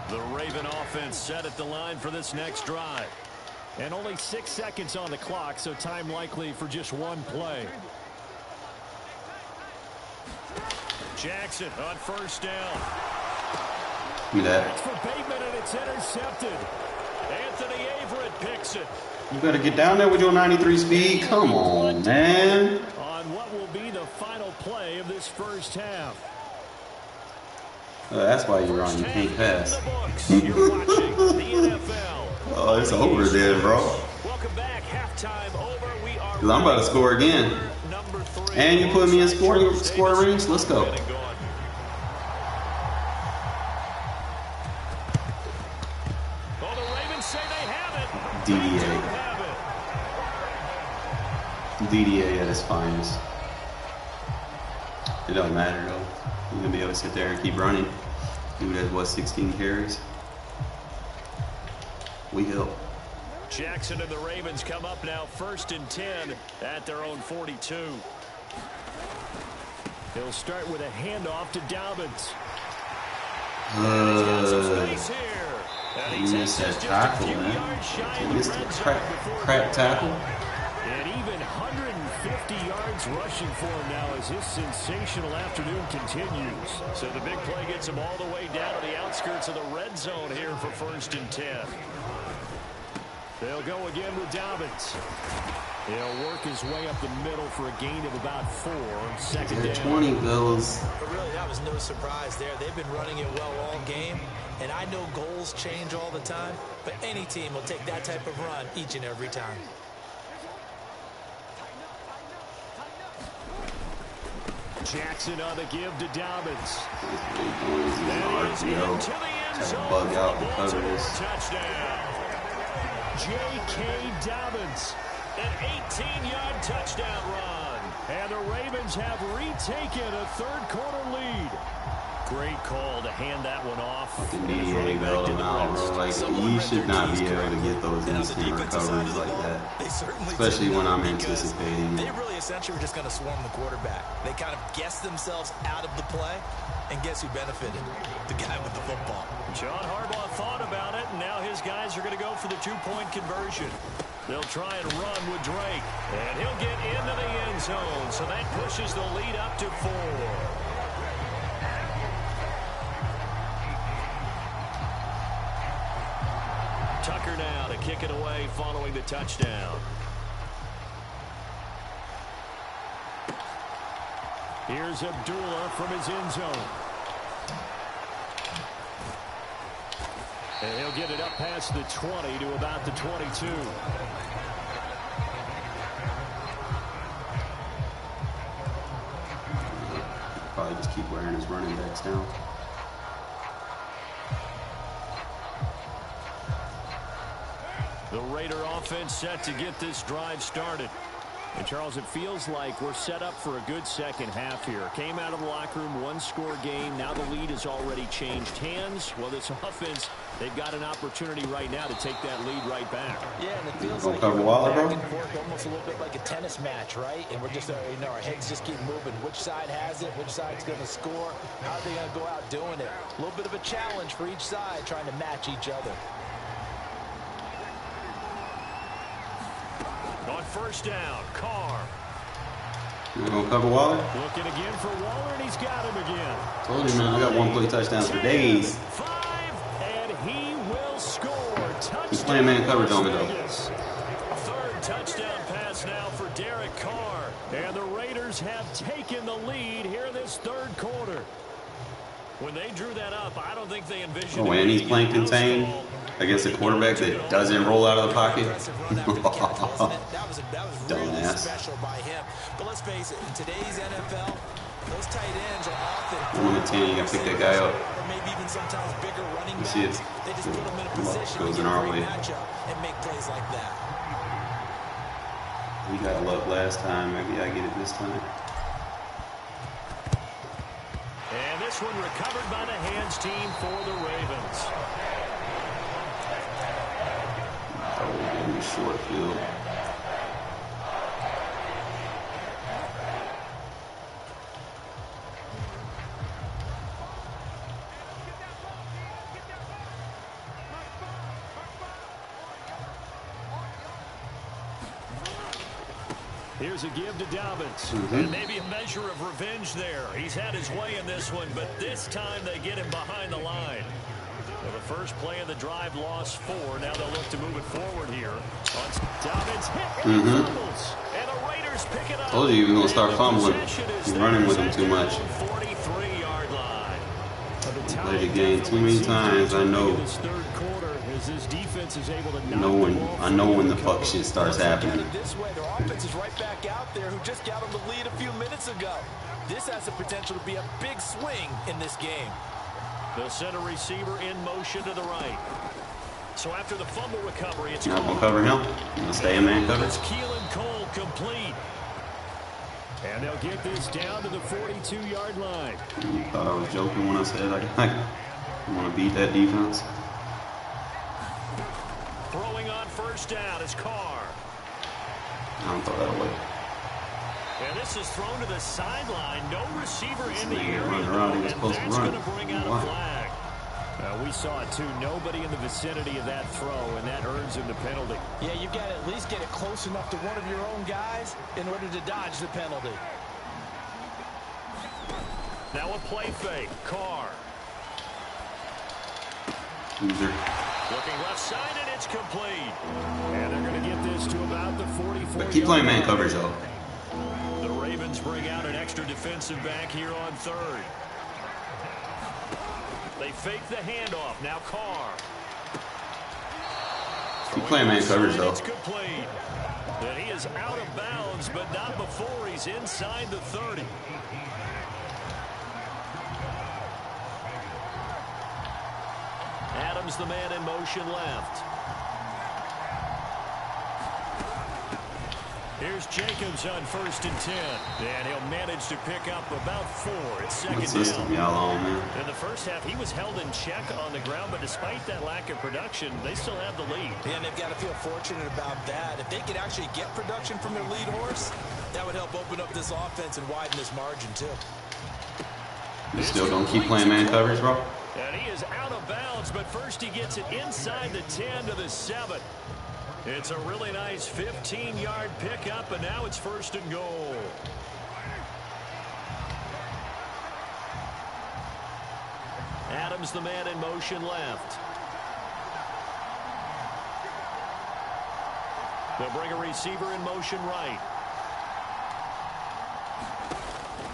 The Raven offense set at the line for this next drive. And only 6 seconds on the clock, so time likely for just 1 play. Jackson on first down. Give me that. That's for Bateman, and it's intercepted. Anthony Averett picks it. You better get down there with your 93 speed. Come on, man. On what will be the final play of this first half. That's why you run. You can't pass. You're watching the NFL. Oh, it's over then, bro. Welcome back. Halftime over. We are 'Cause I'm about to score again. number 3. And you put me in score range. Let's go. Oh, the Ravens say they have it. DDA. DDA at its finest. It don't matter though. You're gonna be able to sit there and keep running. Dude has what, 16 carries? We help. Jackson and the Ravens come up now 1st and 10 at their own 42. He'll start with a handoff to Dobbins. You missed that tackle, man. You missed the crack tackle. And even 150 yards rushing for him now as his sensational afternoon continues. So the big play gets him all the way down to the outskirts of the red zone here for 1st and 10. They'll go again with Dobbins. He'll work his way up the middle for a gain of about 4. Second down. 20 bills. But really, that was no surprise there. They've been running it well all game. And I know goals change all the time, but any team will take that type of run each and every time. Jackson on the give to Dobbins. RPO. Try to bug out and cover this. Touchdown. J.K. Dobbins. An 18-yard touchdown run. And the Ravens have retaken a 3rd-quarter lead. Great call to hand that one off. The DDA bailed him out, bro. Like, you should not be able to get those instant recoveries like that. Especially when I'm anticipating. They really essentially were just going to swarm the quarterback. They kind of guessed themselves out of the play. And guess who benefited? The guy with the football. John Harbaugh thought about it, and now his guys are going to go for the 2-point conversion. They'll try and run with Drake. And he'll get into the end zone. So that pushes the lead up to 4. Tucker now to kick it away following the touchdown. Here's Abdullah from his end zone. And he'll get it up past the 20 to about the 22. Probably just keep wearing his running backs down. The Raider offense set to get this drive started. And, Charles, it feels like we're set up for a good second half here. Came out of the locker room, 1-score game. Now the lead has already changed hands. Well, this offense, they've got an opportunity right now to take that lead right back. Yeah, and it feels Don't like cover we're Waller, back bro. and forth, almost a little bit like a tennis match, right? And we're just, our heads just keep moving. Which side has it? Which side's going to score? How are they going to go out doing it? A little bit of a challenge for each side, trying to match each other. On first down, Carr. You gonna cover Waller? Looking again for Waller, and he's got him again. Told you, man. I got 1 play touchdowns for days. 5, and he He's playing man coverage on me though. Third touchdown pass now for Derek Carr. And the Raiders have taken the lead here in this third quarter. When they drew that up, I don't think they envisioned. Oh, and he's playing contained against a quarterback that doesn't roll out of the pocket. That was really Dumbass. special by him. But let's face it, in today's NFL, those tight ends are often 1 to 10, you gotta pick that guy up. or maybe even sometimes bigger running You backs. see it. They just put them in a position Goes to in get a our great way. matchup and make plays like that. We got luck last time. Maybe I get it this time. And this one recovered by the hands team for the Ravens. Oh, give me short field. Here's a give to Dobbins. And maybe a measure of revenge there. He's had his way in this one, but this time they get him behind the line. Well, the first play of the drive lost 4. Now they'll look to move it forward here. Dobbins hit and fumbles. And the Raiders pick it up. Told you he was going to start fumbling. He's running with him too much. 43-yard line. Played the game too many times. I know. I know when the fuck shit starts happening. This way, their offense is right back out there who just got them the lead a few minutes ago. This has the potential to be a big swing in this game. The center receiver in motion to the right. So after the fumble recovery, it's Not gonna cover him. Gonna stay in man coverage. Keelan Cole complete. And they'll get this down to the 42-yard line. You thought I was joking when I said I want to beat that defense. Throwing on first down is Carr. I don't throw that away. And this is thrown to the sideline. No receiver This in the nigga area. running around, he was And supposed to that's run. going to bring out a Why? flag. We saw it too. Nobody in the vicinity of that throw, and that earns him the penalty. Yeah, you've got to at least get it close enough to one of your own guys in order to dodge the penalty. Now a play fake. Carr. Loser. Looking left side, and it's complete. And they're going to get this to about the 44. But keep playing man coverage though. The Ravens bring out an extra defensive back here on third. They fake the handoff. Now Carr. Keep playing man coverage though. It's complete. And he is out of bounds, but not before he's inside the 30. Adams, the man in motion left. Here's Jacobs on 1st and 10. And he'll manage to pick up about 4. It's Good second system, down. y'all on, man. In the first half, he was held in check on the ground, but despite that lack of production, they still have the lead. Yeah, and they've got to feel fortunate about that. If they could actually get production from their lead horse, that would help open up this offense and widen this margin, too. You still gonna keep playing man coverage, bro? And he is out of bounds, but first he gets it inside the 10 to the 7. It's a really nice 15-yard pickup, and now it's 1st and goal. Adams, the man in motion left. They'll bring a receiver in motion right.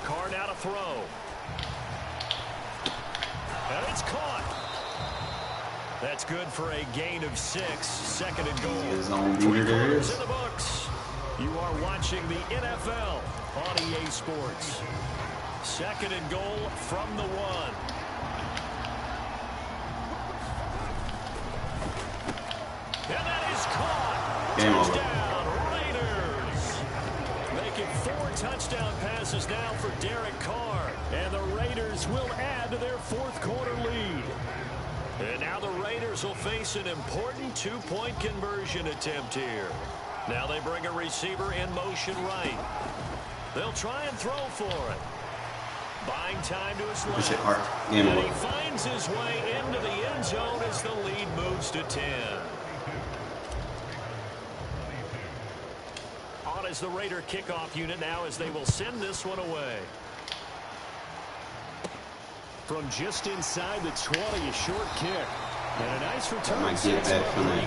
Carr now to throw. And it's caught. That's good for a gain of 6. 2nd and goal. His own 3 beater there quarters is. in the books. You are watching the NFL on EA Sports. 2nd and goal from the 1. And that is caught. Game over. Touchdown, Raiders. Making 4 touchdown passes now for Derek Carr. And the Raiders will add to their 4th quarter lead. And now the Raiders will face an important 2-point conversion attempt here. Now they bring a receiver in motion right. They'll try and throw for it. Buying time to his Good left. shit, Hart. Game And he over. finds his way into the end zone as the lead moves to 10. On as the Raider kickoff unit now as they will send this one away. From just inside the 20, a short kick. And a nice That return. might get back from that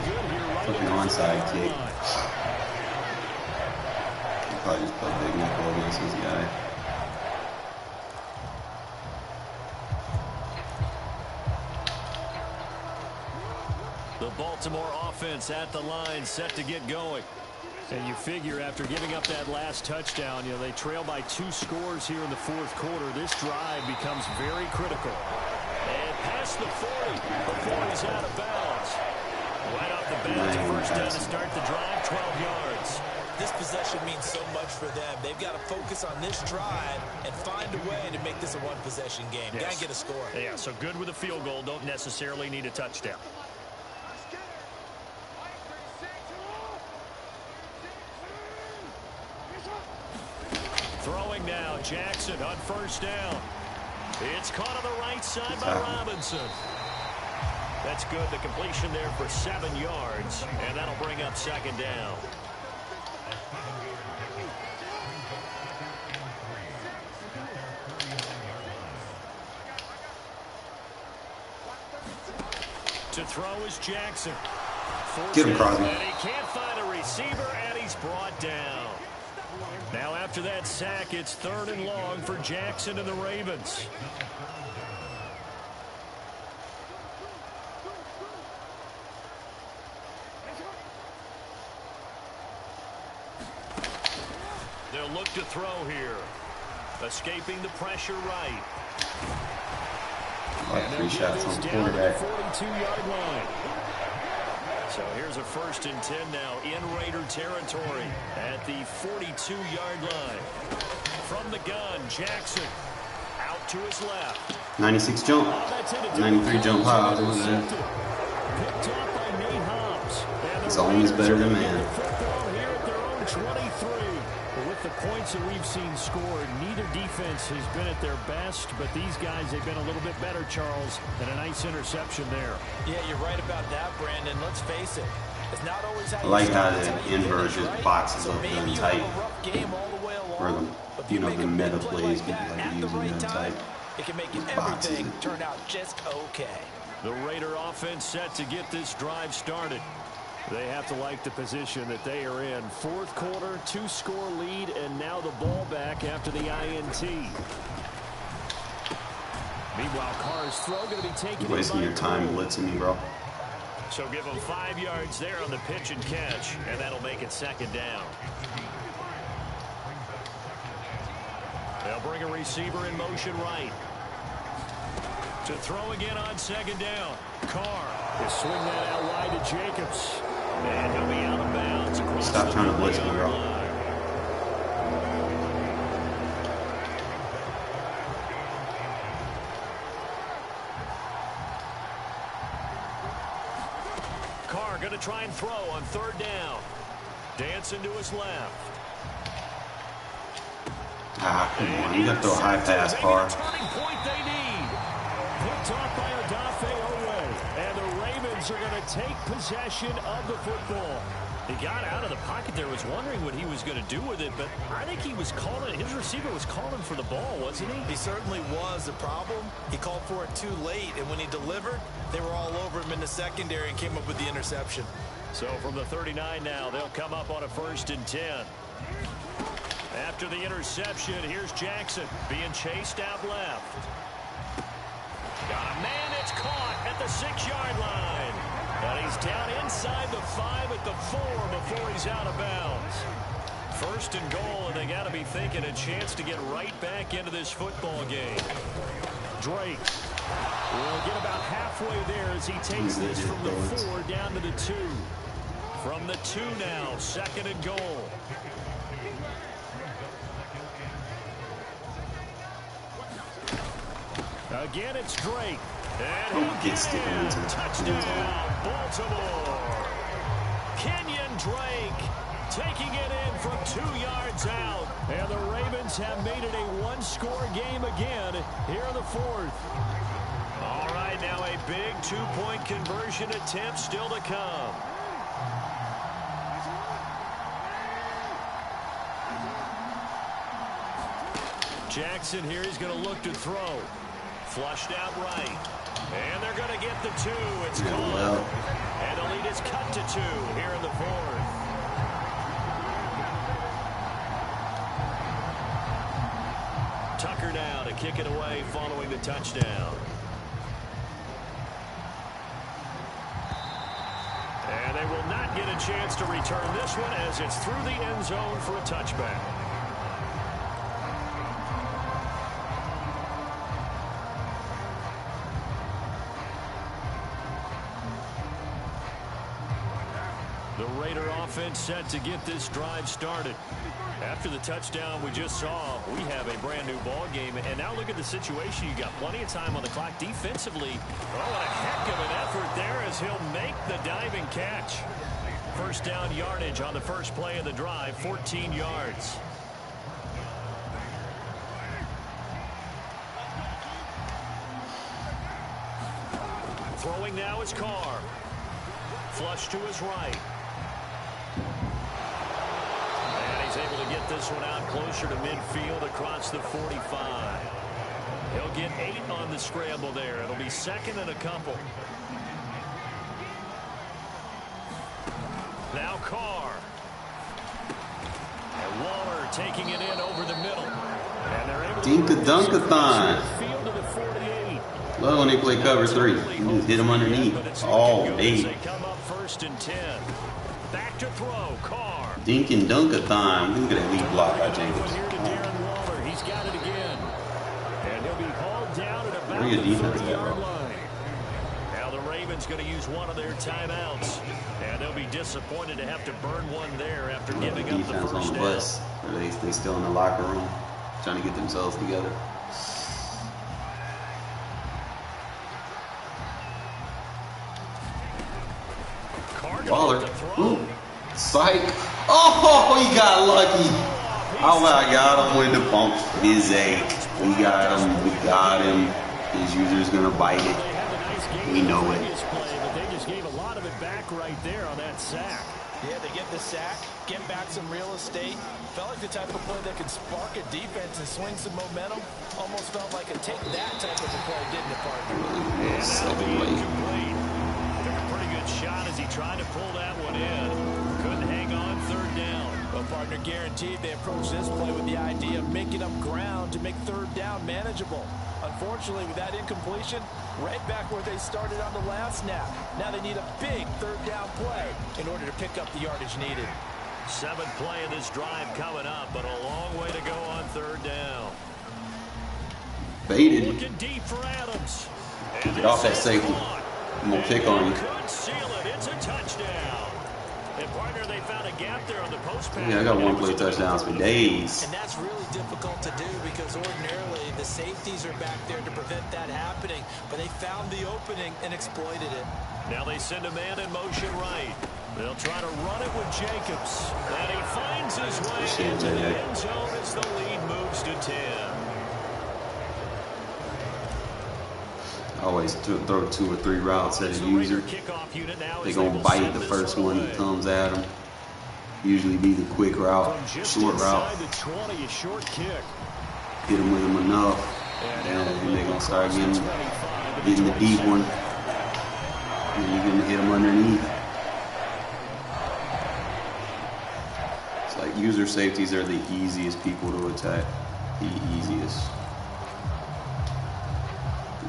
fucking onside kick. He'll probably just play big nickel against this guy. The Baltimore offense at the line, set to get going. And you figure after giving up that last touchdown, you know, they trail by 2 scores here in the fourth quarter. This drive becomes very critical. And past the 40 before he's out of bounds. Right off the bat, first down to start the drive, 12 yards. This possession means so much for them. They've got to focus on this drive and find a way to make this a one-possession game. Yes. Got to get a score. Yeah, so good with a field goal. Don't necessarily need a touchdown. Throwing now, Jackson on first down. It's caught on the right side by Robinson. That's good. The completion there for 7 yards, and that'll bring up second down. To throw is Jackson. Get him, Crosby. And he can't find a receiver, and he's brought down. Now after that sack, it's 3rd and long for Jackson and the Ravens. They'll look to throw here. Escaping the pressure right. Like 3 shots on the quarterback. 42-yard line. So here's a 1st and 10 now in Raider territory at the 42-yard line. From the gun, Jackson out to his left. 96 jump. 93 jump high. Picked off by Nate Hobbs. Zone is better than man. Football here at their own 23. But with the points that we've seen scored, neither defense has been at their best, but these guys, they've been a little bit better, Charles, and a nice interception there. Yeah, you're right about that, Brandon. Let's face it. It's not always how I like you how start, the it's how you inverse finish, just right? boxes So up maybe them you tight. have a rough game all the way along. Where the, but if you know, make the a big meta play plays like people that like at to the use right them time, tight. it can make Boxes everything it. turn out just okay. The Raider offense set to get this drive started. They have to like the position that they are in. Fourth quarter, 2-score lead, and now the ball back after the INT. Meanwhile, Carr's throw going to be taken You're wasting your time blitzing me, bro. So give them 5 yards there on the pitch and catch, and that'll make it 2nd down. They'll bring a receiver in motion right. To throw again on 2nd down. Carr will swing that out wide to Jacobs. And he'll be out of bounds across Stop trying to blitz me, bro. line. Carr going to try and throw on 3rd down. Dancing to his left. Ah, come on. You got to throw a high pass, Carr. Turning point they need. Picked off by Odafe Owe. And the Ravens are going to take possession of the football. He got out of the pocket there, was wondering what he was going to do with it, but I think he was calling, his receiver was calling for the ball, wasn't he? He certainly was. The problem, he called for it too late, and when he delivered, they were all over him in the secondary and came up with the interception. So from the 39 now, they'll come up on a 1st and 10. After the interception, here's Jackson being chased out left. Got a man, it's caught at the 6-yard line. And he's down inside the 5 at the 4 before he's out of bounds. 1st and goal, and they got to be thinking a chance to get right back into this football game. Drake will get about halfway there as he takes this from the 4 down to the 2. From the 2 now, 2nd and goal. Again, it's Drake. And Don't get sticking into the touchdown, Baltimore. Kenyon Drake taking it in from 2 yards out. And the Ravens have made it a 1-score game again here in the 4th. All right, now a big 2-point conversion attempt still to come. Jackson here, he's going to look to throw. Flushed out right. And they're going to get the 2. It's Yeah, caught. well. And the lead is cut to 2 here in the 4th. Tucker now to kick it away following the touchdown. And they will not get a chance to return this one as it's through the end zone for a touchback. The Raider offense set to get this drive started. After the touchdown we just saw, we have a brand new ball game. And now look at the situation. You got plenty of time on the clock defensively. Oh, and a heck of an effort there as he'll make the diving catch. First down yardage on the first play of the drive, 14 yards. Throwing now is Carr. Flush to his right. And he's able to get this one out closer to midfield across the 45. He'll get 8 on the scramble there. It'll be second and a couple. Now Carr. And Waller taking it in over the middle. And they're able Dink-a-dunk-a-thon. field to the 48. Love when they play cover 3. You just hit them underneath all day. They come up first and 10. Back to throw. Carr. Dink and dunk-a-thon. Look at that lead block by Jacobs. Here to Darren Waller. He's got it again. And he'll be hauled down at about Where your the defense at, 30-yard bro? line. Now the Ravens going to use one of their timeouts. And they'll be disappointed to have to burn one there after giving up the Defense on first the down. bus. Or they still in the locker room trying to get themselves together. Waller. Ooh. Psych. Oh, he got lucky. Oh my God, I'm with the pump. His ache. We got him. We got him. His user's gonna bite it. We know it. But they just gave a lot of it back right there on that sack. Yeah, they get the sack, get back some real estate. Felt like the type of play that could spark a defense and swing some momentum. Almost felt like a take that type of a play, didn't it, partner? Second late. Took a pretty good shot as he tried to pull that one in. Couldn't hang on third down. Well, partner, guaranteed they approach this play with the idea of making up ground to make third down manageable. Unfortunately, with that incompletion, right back where they started on the last snap. Now they need a big third down play in order to pick up the yardage needed. 7th play of this drive coming up, but a long way to go on third down. Baited. Looking deep for Adams. And Get off that safety. I'm gonna pick on you. could seal it. It's a touchdown. And partner, they found a gap there on the post pass. Yeah, I got one play touchdowns for days. And that's really difficult to do because ordinarily the safeties are back there to prevent that happening. But they found the opening and exploited it. Now they send a man in motion right. They'll try to run it with Jacobs. And he finds his way into the end zone as the lead moves to 10. I always throw 2 or 3 routes at a The Raider user. kickoff unit now They is gonna able to bite send the this first one away. that comes at them. Usually be the quick route, From just short route. inside the 20, a short kick. Hit them with them enough, and they gonna start getting the deep one. And you can hit them underneath. It's like user safeties are the easiest people to attack. The easiest.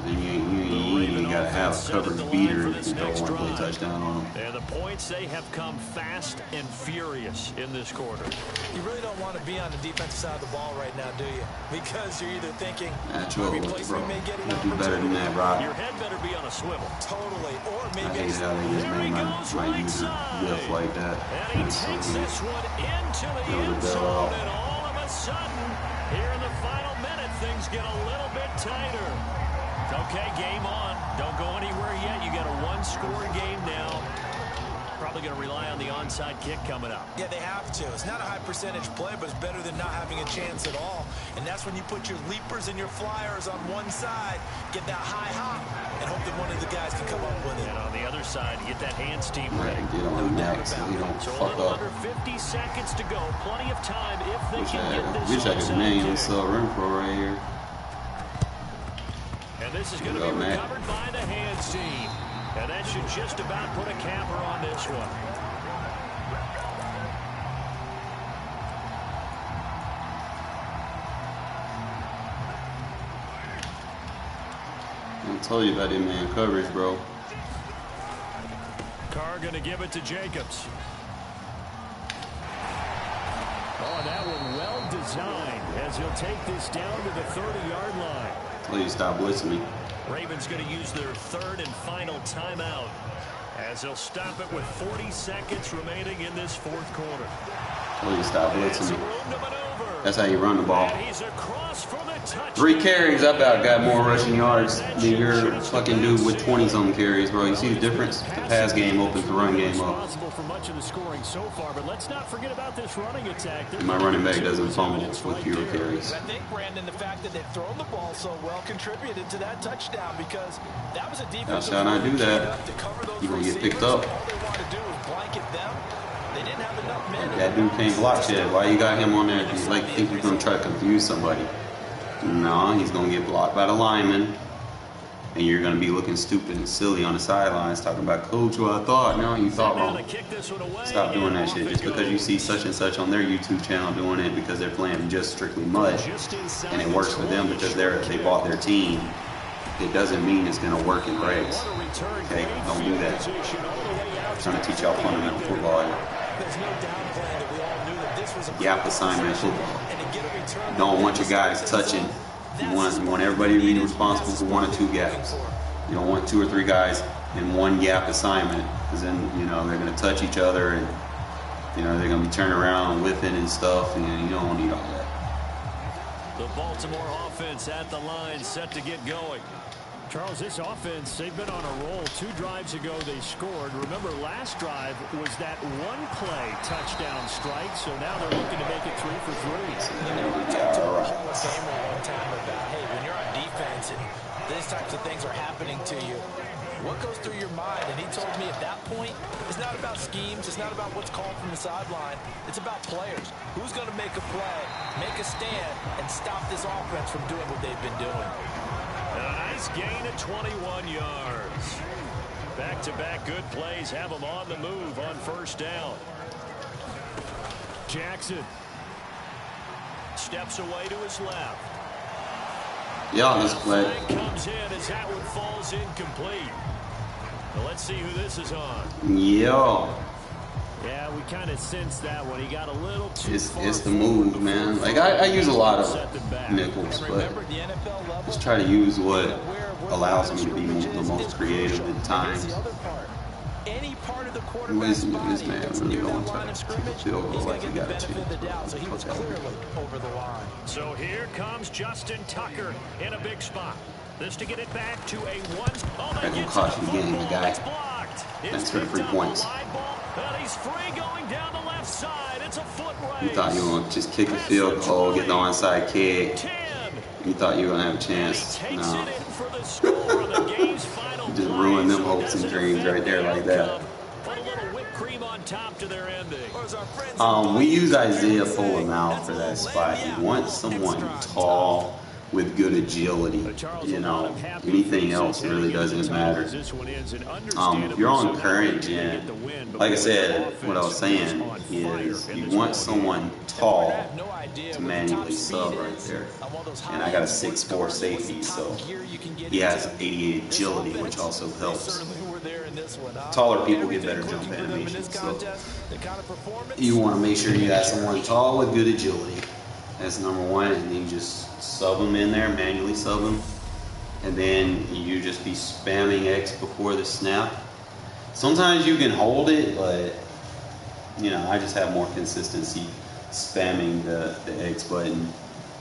Then you ain't gotta have a coverage beater if you throw one play touchdown on them. And the points, they have come fast and furious in this quarter. You really don't want to be on the defensive side of the ball right now, do you? Because you're either thinking, Natural, bro. replacement may get an We'll do better than that, Rob. Your head better be on a swivel. totally, or I maybe hate how they just Here he made goes my right user side. whiff like that. And he That's so takes weird. this one into the Throw the end bell zone, out. and all of a sudden, here in the final minute, things get a little bit tighter. Okay, game on. Don't go anywhere yet. You got a one-score game now. Probably going to rely on the onside kick coming up. Yeah, they have to. It's not a high percentage play, but it's better than not having a chance at all. And that's when you put your leapers and your flyers on one side, get that high hop, and hope that one of the guys can come up with it. And on the other side, you get that hands team Right, ready. get on next so we don't So a fuck little up. under 50 seconds to go. Plenty of time if they Wish can get this I could onside name kick. Renfrow right here. And And this is going to be recovered by the hands team. And that should just about put a capper on this one. I told you about that man coverage, bro. Carr going to give it to Jacobs. Oh, that one well designed as he'll take this down to the 30-yard line. Please stop blitzing me. Ravens going to use their third and final timeout as they'll stop it with 40 seconds remaining in this fourth quarter. Please stop blitzing me. That's how you run the ball. He's across for the touchdown. 3 carries, I about got more rushing yards than your fucking dude with 20-something carries, bro. You see the difference? The pass game opens the run game up. For much of the scoring so far, but let's not forget about this running attack. And my running back doesn't fumble with fewer carries. I think, Brandon, the fact that they've thrown the ball so well contributed to that touchdown because that was a defense. How shall I do that? You're going to get picked up. All they want to do is blanket them. They didn't have enough men. That dude can't block shit. Why you got him on there? He's like, think he's going to try to confuse somebody. No, he's going to get blocked by the lineman. And you're going to be looking stupid and silly on the sidelines talking about, coach, what I thought. No, you thought wrong. Stop doing that shit. Just because you see such and such on their YouTube channel doing it because they're playing just strictly mud and it works for them because they bought their team, it doesn't mean it's going to work in Regs. Okay? Don't do that. I'm trying to teach y'all fundamental football here. Gap assignment football. You don't want your guys touching. You want everybody to be responsible for 1 or 2 gaps. You don't want 2 or 3 guys in one gap assignment because then, you know, they're going to touch each other and, you know, they're going to be turning around and whipping and stuff, and you don't need all that. The Baltimore offense at the line set to get going. Charles, this offense, they've been on a roll. 2 drives ago they scored. Remember, last drive was that one-play touchdown strike, so now they're looking to make it 3 for 3. You know, I talked to a Hall of Famer one time about, hey, when you're on defense and these types of things are happening to you, what goes through your mind? And he told me at that point, it's not about schemes, it's not about what's called from the sideline, it's about players. Who's going to make a play, make a stand, and stop this offense from doing what they've been doing? A nice gain of 21 yards. Back-to-back good plays have them on the move on first down. Jackson steps away to his left. Yeah, this play Comes in as that one falls incomplete. Well, let's see who this is on. Yo. Yeah, we kind of sensed that one. He got a little too far. It's the move, man. Like, I use a lot of nickels, but just try to use what allows me to be the most creative at times. Any part of the This man really don't try to kick a field goal like he got a chance. So he was clearly over the line. So here comes Justin Tucker in a big spot. This to get it back to a one. Oh, That will cost you game, the guy. Thanks for the 3 points. And he's free going down the left side. It's a foot race. You thought you were going to just kick a field goal, get the onside kick. 10. You thought you were going to have a chance. Takes No. it in for the score on the game's final You just play. ruined them hopes and dreams right there like that. Put a little whipped cream on top to their ending. We use Isaiah Fuller for that spot. You want someone tall with good agility. You know, anything else really doesn't matter. If you're on current gen, like I said, what I was saying is you want someone tall to manually sub right there. And I got a 6'4" safety, so he has 88 agility, which also helps. Taller people get better jump animations, so you want to make sure you got someone tall with good agility. That's number 1, and then you just sub them in there, manually sub them, and then you just be spamming X before the snap. Sometimes you can hold it, but you know, I just have more consistency spamming the X button.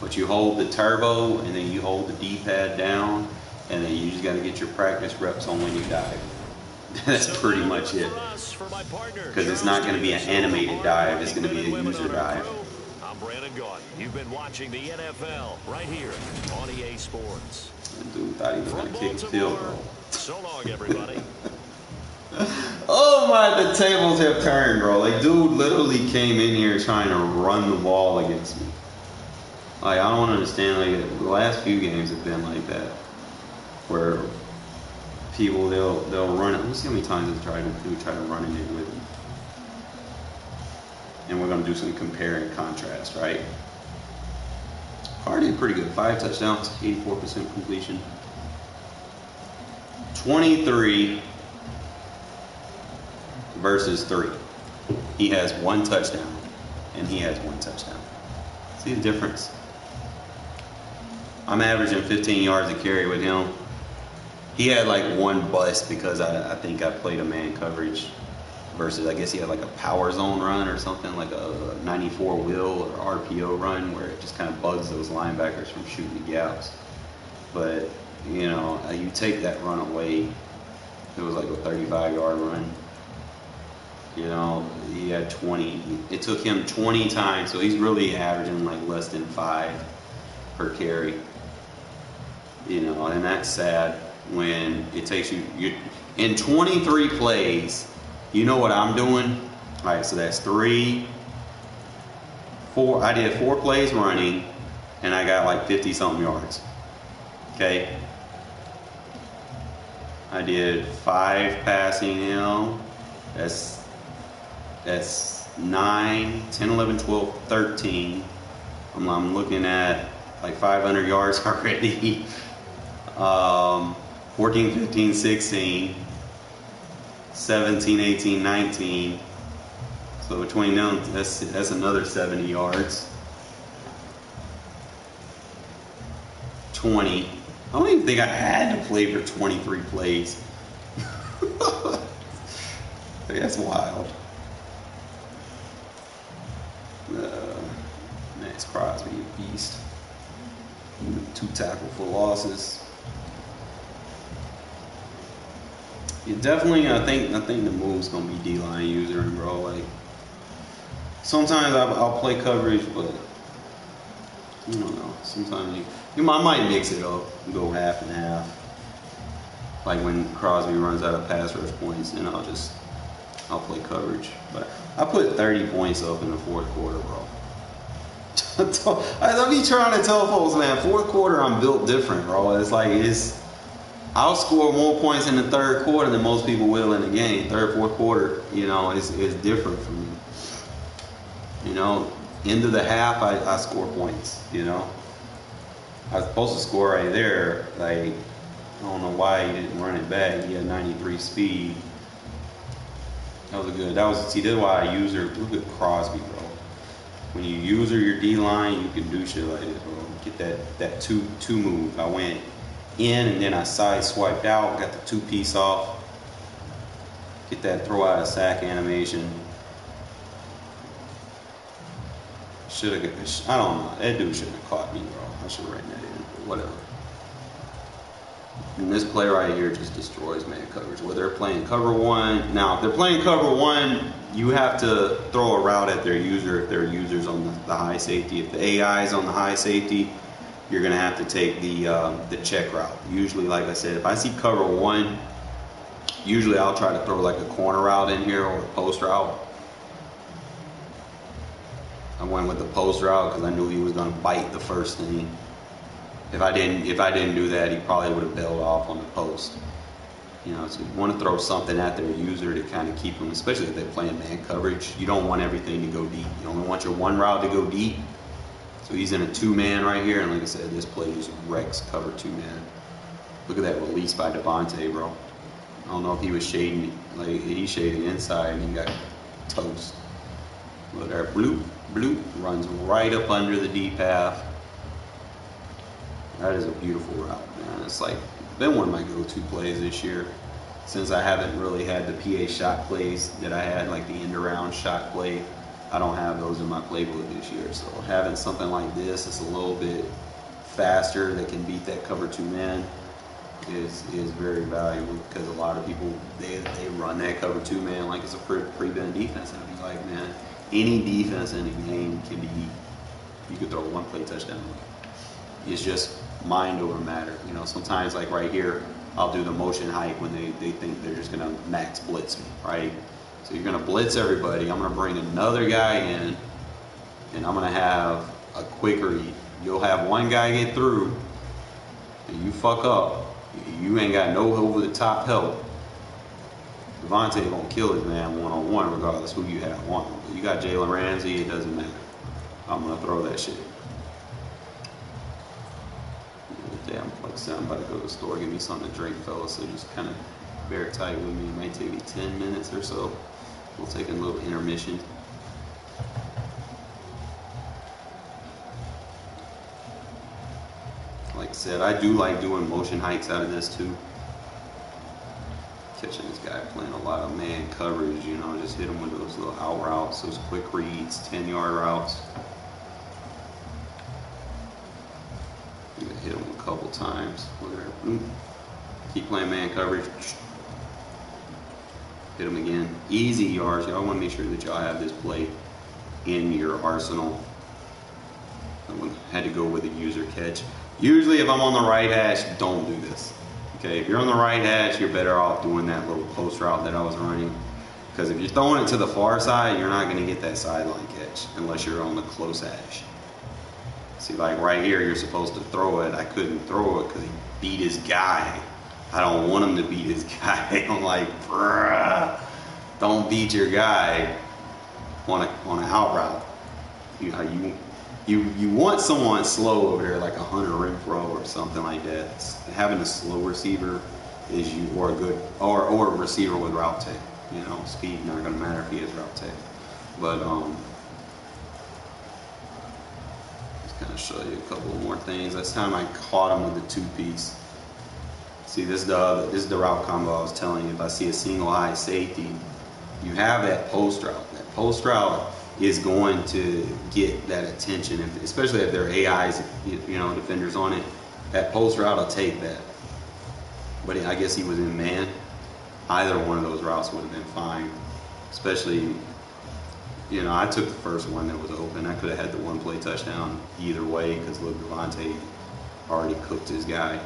But you hold the turbo, and then you hold the D-pad down, and then you just got to get your practice reps on when you dive. That's pretty much it. Because it's not going to be an animated dive, it's going to be a user dive. Brandon Gaunt. You've been watching the NFL right here on EA Sports. That dude thought he was going to kick a field goal. So long, everybody. Oh my, the tables have turned, bro. Like, dude literally came in here trying to run the ball against me. Like, I don't understand. Like, the last few games have been like that. where people they'll run it. Let's see how many times they try to run it in with him. And we're gonna do some compare and contrast, right? Carr did pretty good. 5 touchdowns, 84% completion. 23 versus 3. He has 1 touchdown, and he has 1 touchdown. See the difference? I'm averaging 15 yards a carry with him. He had like 1 bust because I think I played a man coverage versus I guess he had like a power zone run or something, like a 94 wheel or RPO run where it just kind of bugs those linebackers from shooting the gaps. But, you know, you take that run away, it was like a 35-yard run. You know, he had 20. It took him 20 times, so he's really averaging like less than 5 per carry. You know, and that's sad when it takes you in 23 plays. You know what I'm doing? All right, so that's 3, 4. I did 4 plays running, and I got like 50-something yards. Okay. I did 5 passing, you know. That's 9, 10, 11, 12, 13. I'm looking at like 500 yards already. 14, 15, 16, 17, 18, 19. So between them, that's another 70 yards. 20. I don't even think I had to play for 23 plays. That's wild. Max Crosby, a beast. 2 tackle for losses. You definitely, I think the move's gonna be D-line user, bro. Like sometimes I'll play coverage, but I don't know. Sometimes I might mix it up and go half and half. Like when Crosby runs out of pass rush points, then I'll play coverage. But I put 30 points up in the 4th quarter, bro. I be trying to tell folks, man, 4th quarter I'm built different, bro. It's like I'll score more points in the 3rd quarter than most people will in the game. 3rd, 4th quarter, you know, is different for me. You know, end of the half, I score points, you know. I was supposed to score right there. Like, I don't know why he didn't run it back. He had 93 speed. That was good. That's why I use her. Look at Crosby, bro. When you use her, your D-line, you can do shit like this, bro. Get that two move. I went in and then I side swiped out, got the 2-piece off. Get that throw out of sack animation. I don't know. That dude shouldn't have caught me, bro. I should have ran that in, but whatever. And this play right here just destroys man coverage. Whether they're playing cover 1. Now, if they're playing cover 1, you have to throw a route at their user if their user's on the high safety. If the AI is on the high safety, you're going to have to take the check route. Usually, like I said, if I see cover 1, usually I'll try to throw like a corner route in here or a post route. I went with the post route because I knew he was going to bite the first thing. If I didn't do that, he probably would have bailed off on the post. You know, so you want to throw something at their user to kind of keep them, especially if they're playing man coverage. You don't want everything to go deep. You only want your one route to go deep. So he's in a 2-man right here, and like I said, this play is Regs cover 2-man. Look at that release by Devontae, bro. I don't know if he was shading, like he's shading inside, and he got toast. Look there, bloop, runs right up under the deep half. That is a beautiful route, man. It's like been one of my go-to plays this year, since I haven't really had the PA shot plays that I had, like the end-around shot play. I don't have those in my playbook this year, so having something like this that's a little bit faster that can beat that cover 2-man is very valuable, because a lot of people they run that cover 2-man like it's a prevent defense, and I'd be like, man, any defense in the game can be, you could throw a 1-play touchdown. It's just mind over matter. You know, sometimes like right here, I'll do the motion hike when they think they're just gonna max blitz me, right? So you're gonna blitz everybody. I'm gonna bring another guy in, and I'm gonna have a quick read. You'll have one guy get through, and you fuck up. you ain't got no over-the-top help, Devontae gonna kill his man one-on-one regardless who you have on him. But you got Jalen Ramsey, it doesn't matter. I'm gonna throw that shit. Damn, like I said, I'm about to go to the store, get me something to drink, fellas. So just kind of bear tight with me. It might take me 10 minutes or so. We'll take a little intermission. Like I said, I do like doing motion hikes out of this too. Catching this guy playing a lot of man coverage, you know, just hit him with those little out routes, those quick reads, 10-yard routes. I'm gonna hit him a couple times. Keep playing man coverage. Hit him again. Easy yards. Y'all want to make sure that y'all have this play in your arsenal. I had to go with a user catch. Usually if I'm on the right hash, don't do this. Okay, if you're on the right hash, you're better off doing that little post route that I was running. Because if you're throwing it to the far side, you're not going to get that sideline catch unless you're on the close hash. See, like right here, you're supposed to throw it. I couldn't throw it because he beat his guy. I don't want him to beat his guy. I'm like, bruh, don't beat your guy on an out route. You want someone slow over there, like a Hunter Renfrow or something like that. Having a slow receiver is you, or a good, or a receiver with route tape. You know, speed not gonna matter if he has route tape. But just kind of show you a couple more things. Last time I caught him with the 2-piece. See, this is the route combo I was telling you. If I see a single high safety, you have that post route. That post route is going to get that attention, especially if there are AIs, you know, defenders on it. That post route will take that. But I guess he was in man. Either one of those routes would have been fine. Especially, you know, I took the first one that was open. I could have had the one-play touchdown either way because look, Devontae already cooked his guy.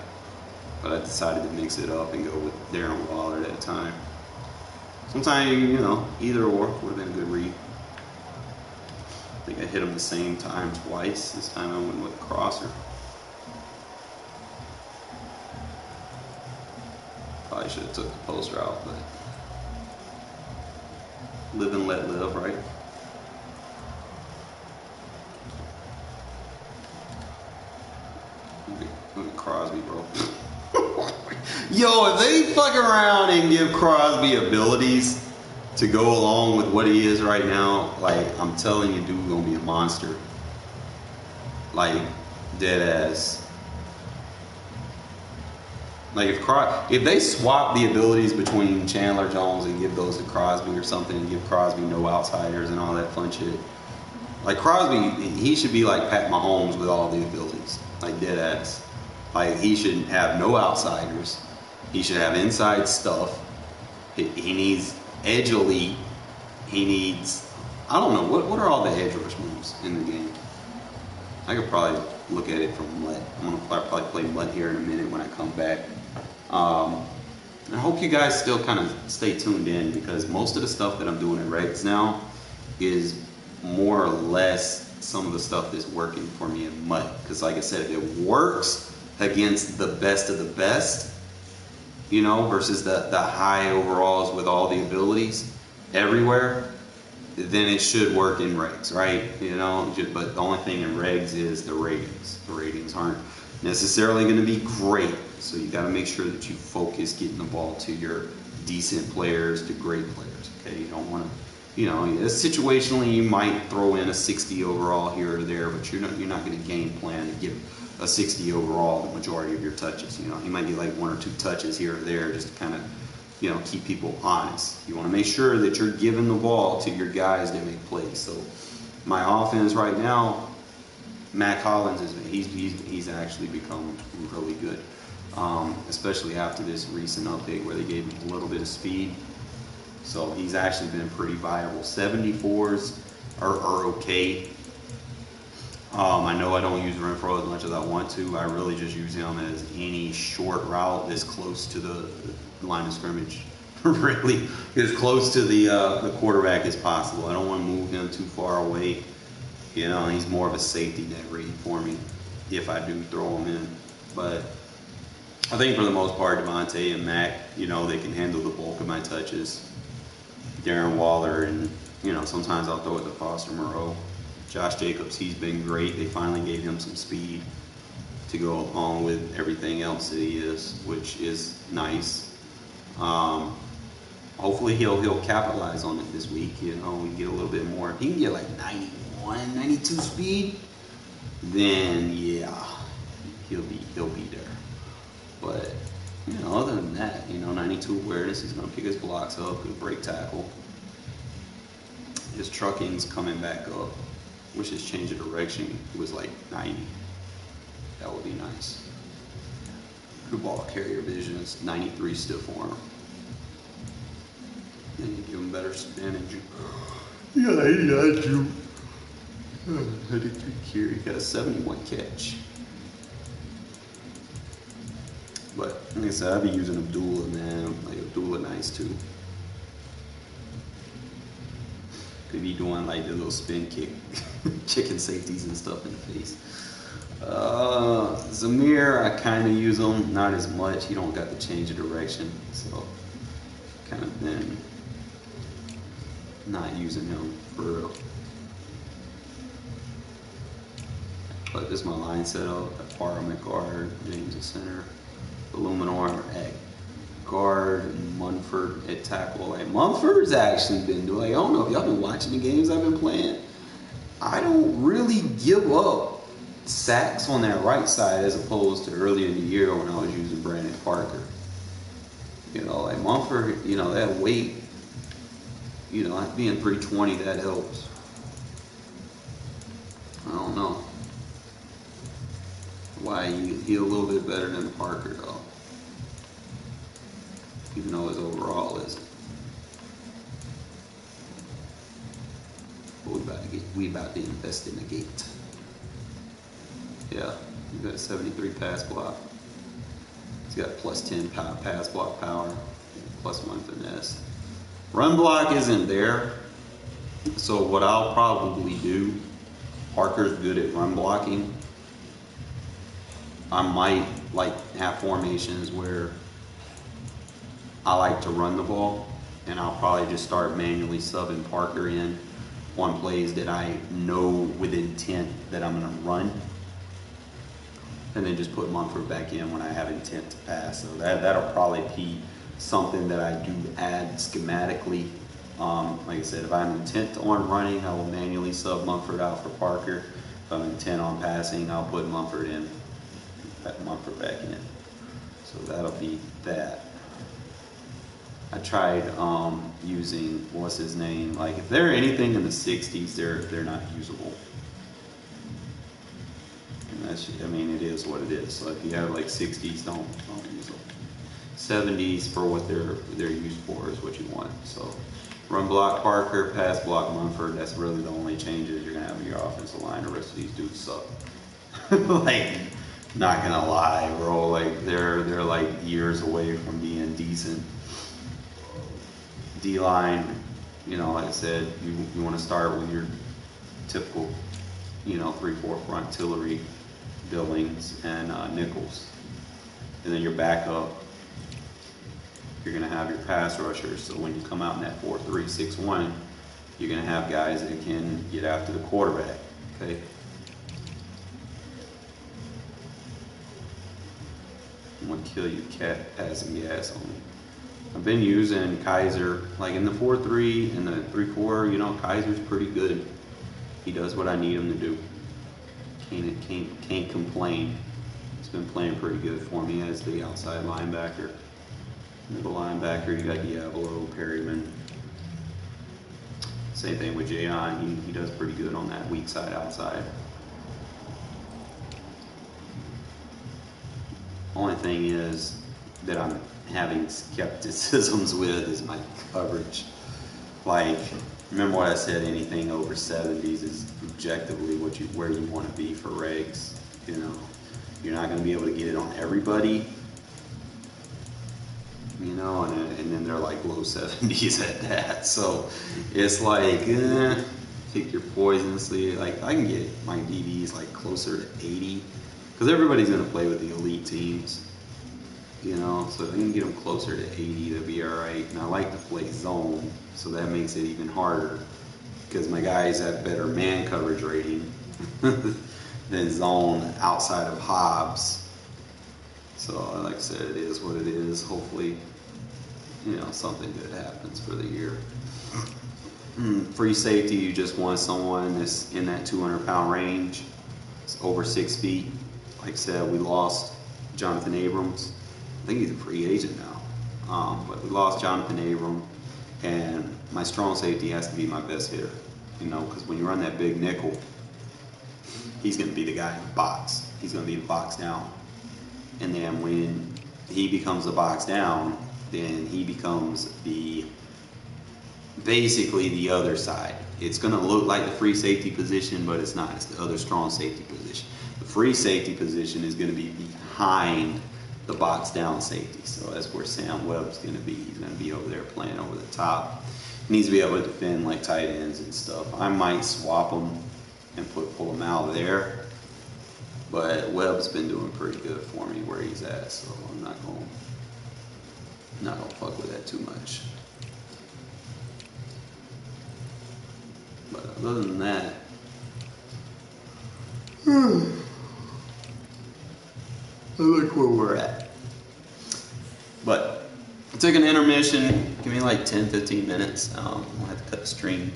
But I decided to mix it up and go with Darren Waller at that time. Sometimes, you know, either or would have been a good read. I think I hit him the same time twice. This time I went with a crosser. Probably should have took the post route, but live and let live, right? Look at Crosby, bro. Yo, if they fuck around and give Crosby abilities to go along with what he is right now, like, I'm telling you, dude gonna be a monster. Like, dead ass. Like, if they swap the abilities between Chandler Jones and give those to Crosby or something, and give Crosby no outsiders and all that fun shit, like, Crosby, he should be like Pat Mahomes with all the abilities. Like, dead ass. Like, he shouldn't have no outsiders. He should have inside stuff. He needs edge elite. He needs, I don't know, what are all the edge rush moves in the game? I could probably look at it from Mutt. I'm going to probably play Mutt here in a minute when I come back. I hope you guys still kind of stay tuned in because most of the stuff that I'm doing at Regs now is more or less some of the stuff that's working for me in Mutt. Because like I said, if it works against the best of the best, you know, versus the high overalls with all the abilities everywhere, then it should work in Regs, right? You know, but the only thing in Regs is the ratings. The ratings aren't necessarily going to be great, so you got to make sure that you focus getting the ball to your decent players, to great players, okay? You don't want to, you know, situationally you might throw in a 60 overall here or there, but you're not going to game plan to give a 60 overall the majority of your touches. You know, he might get like 1 or 2 touches here or there just to kind of, you know, keep people honest. You want to make sure that you're giving the ball to your guys that make plays. So my offense right now, Matt Collins he's actually become really good, especially after this recent update where they gave him a little bit of speed. So he's actually been pretty viable. 74s are okay. I know I don't use Renfrow as much as I want to. I really just use him as any short route that's close to the line of scrimmage. Really, as close to the quarterback as possible. I don't want to move him too far away. You know, he's more of a safety net read for me if I do throw him in. But I think for the most part, Devontae and Mac, you know, they can handle the bulk of my touches. Darren Waller and, you know, sometimes I'll throw it to Foster Moreau. Josh Jacobs, he's been great. They finally gave him some speed to go along with everything else that he is, which is nice. Hopefully he'll capitalize on it this week. You know, we get a little bit more. If he can get like 91, 92 speed, then yeah, he'll be there. But you know, other than that, you know, 92 awareness, he's gonna pick his blocks up, good break tackle. His trucking's coming back up. Wish his change of direction was like 90. That would be nice. Good ball carrier vision is 93 still for him. And you give him better advantage. Yeah, 89 too. 93 carry, got a 71 catch. But like I said, I'd be using Abdullah, man. Like Abdullah, nice too. Could be doing like the little spin kick, chicken safeties and stuff in the face. Zamir, I kind of use him, not as much. He don't got the change of direction, so kind of been not using him for real. But this is my line setup. Carr at guard, James at center, Illuminor at guard, and Munford at tackle. Like Munford's actually been doing. Like, I don't know if y'all been watching the games I've been playing. I don't really give up sacks on that right side as opposed to earlier in the year when I was using Brandon Parker. You know, like Munford, you know, that weight, you know, being 320, that helps. I don't know why he a little bit better than Parker though, even though his overall isn't. But we about to invest in the gate. Yeah, he got 73 pass block. He's got plus 10 pass block power, plus 1 finesse. Run block isn't there, so what I'll probably do, Parker's good at run blocking. I might like have formations where I like to run the ball, and I'll probably just start manually subbing Parker in on plays that I know with intent that I'm going to run, and then just put Munford back in when I have intent to pass. So that'll probably be something that I do add schematically. Like I said, if I'm intent on running, I will manually sub Munford out for Parker. If I'm intent on passing, I'll put Munford back in. So that'll be that. I tried using, what's his name? Like if they're anything in the 60s, they're not usable. And that's, I mean, it is what it is. So if you have like 60s, don't use them. 70s for what they're used for is what you want. So run block Parker, pass block Munford. That's really the only changes you're gonna have in your offensive line. The rest of these dudes suck. Like, not gonna lie, bro. Like they're like years away from being decent. D-line, you know, like I said, you want to start with your typical, you know, 3-4 front, Tillery, Billings, and Nichols. And then your backup, you're going to have your pass rushers. So when you come out in that 4-3-6-1, you're going to have guys that can get after the quarterback, okay? I'm going to kill you, cat, passing gas on me. I've been using Kaiser, like in the 4-3 and the 3-4, you know, Kaiser's pretty good. He does what I need him to do. Can't complain. He's been playing pretty good for me as the outside linebacker. Middle linebacker, you got Diablo, Perryman. Same thing with Jayon, he does pretty good on that weak side outside. Only thing is that I'm having skepticisms with is my coverage. Like, remember what I said, anything over 70s is objectively where you want to be for regs. You know, you're not going to be able to get it on everybody, you know, and then they're like low 70s at that. So it's like, pick your poisons. Like, I can get my DBs like closer to 80 because everybody's going to play with the elite teams. you know, so if I can get them closer to 80, that'd be all right. And I like to play zone, so that makes it even harder because my guys have better man coverage rating than zone outside of Hobbs. So like I said, it is what it is. Hopefully, you know, something good happens for the year. Free safety, you just want someone that's in that 200-pound range. It's over 6 feet. Like I said, we lost Jonathan Abrams. I think he's a free agent now. But we lost Jonathan Abram, and my strong safety has to be my best hitter. You know, because when you run that big nickel, he's going to be the guy in the box. He's going to be the box down. And then when he becomes the box down, then he becomes basically the other side. It's going to look like the free safety position, but it's not. It's the other strong safety position. The free safety position is going to be behind the box down safety. So that's where Sam Webb's going to be. He's going to be over there playing over the top. He needs to be able to defend like tight ends and stuff. I might swap him and pull him out there. But Webb's been doing pretty good for me where he's at, so I'm not gonna fuck with that too much. But other than that, I like where we're at. But I took an intermission. Give me like 10-15 minutes. I'll have to cut the stream.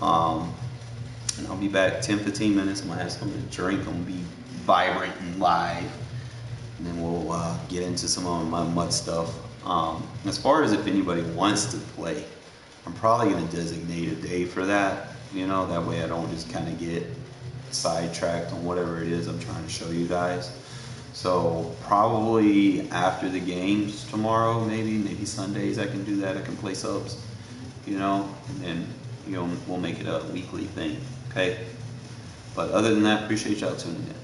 And I'll be back 10-15 minutes. I'm gonna have something to drink. I'm gonna be vibrant and live. And then we'll get into some of my mud stuff. As far as if anybody wants to play, I'm probably gonna designate a day for that. You know, that way I don't just kind of get sidetracked on whatever it is I'm trying to show you guys. So probably after the games tomorrow, maybe Sundays I can do that. I can play subs, you know, and then we'll make it a weekly thing, okay? But other than that, appreciate y'all tuning in.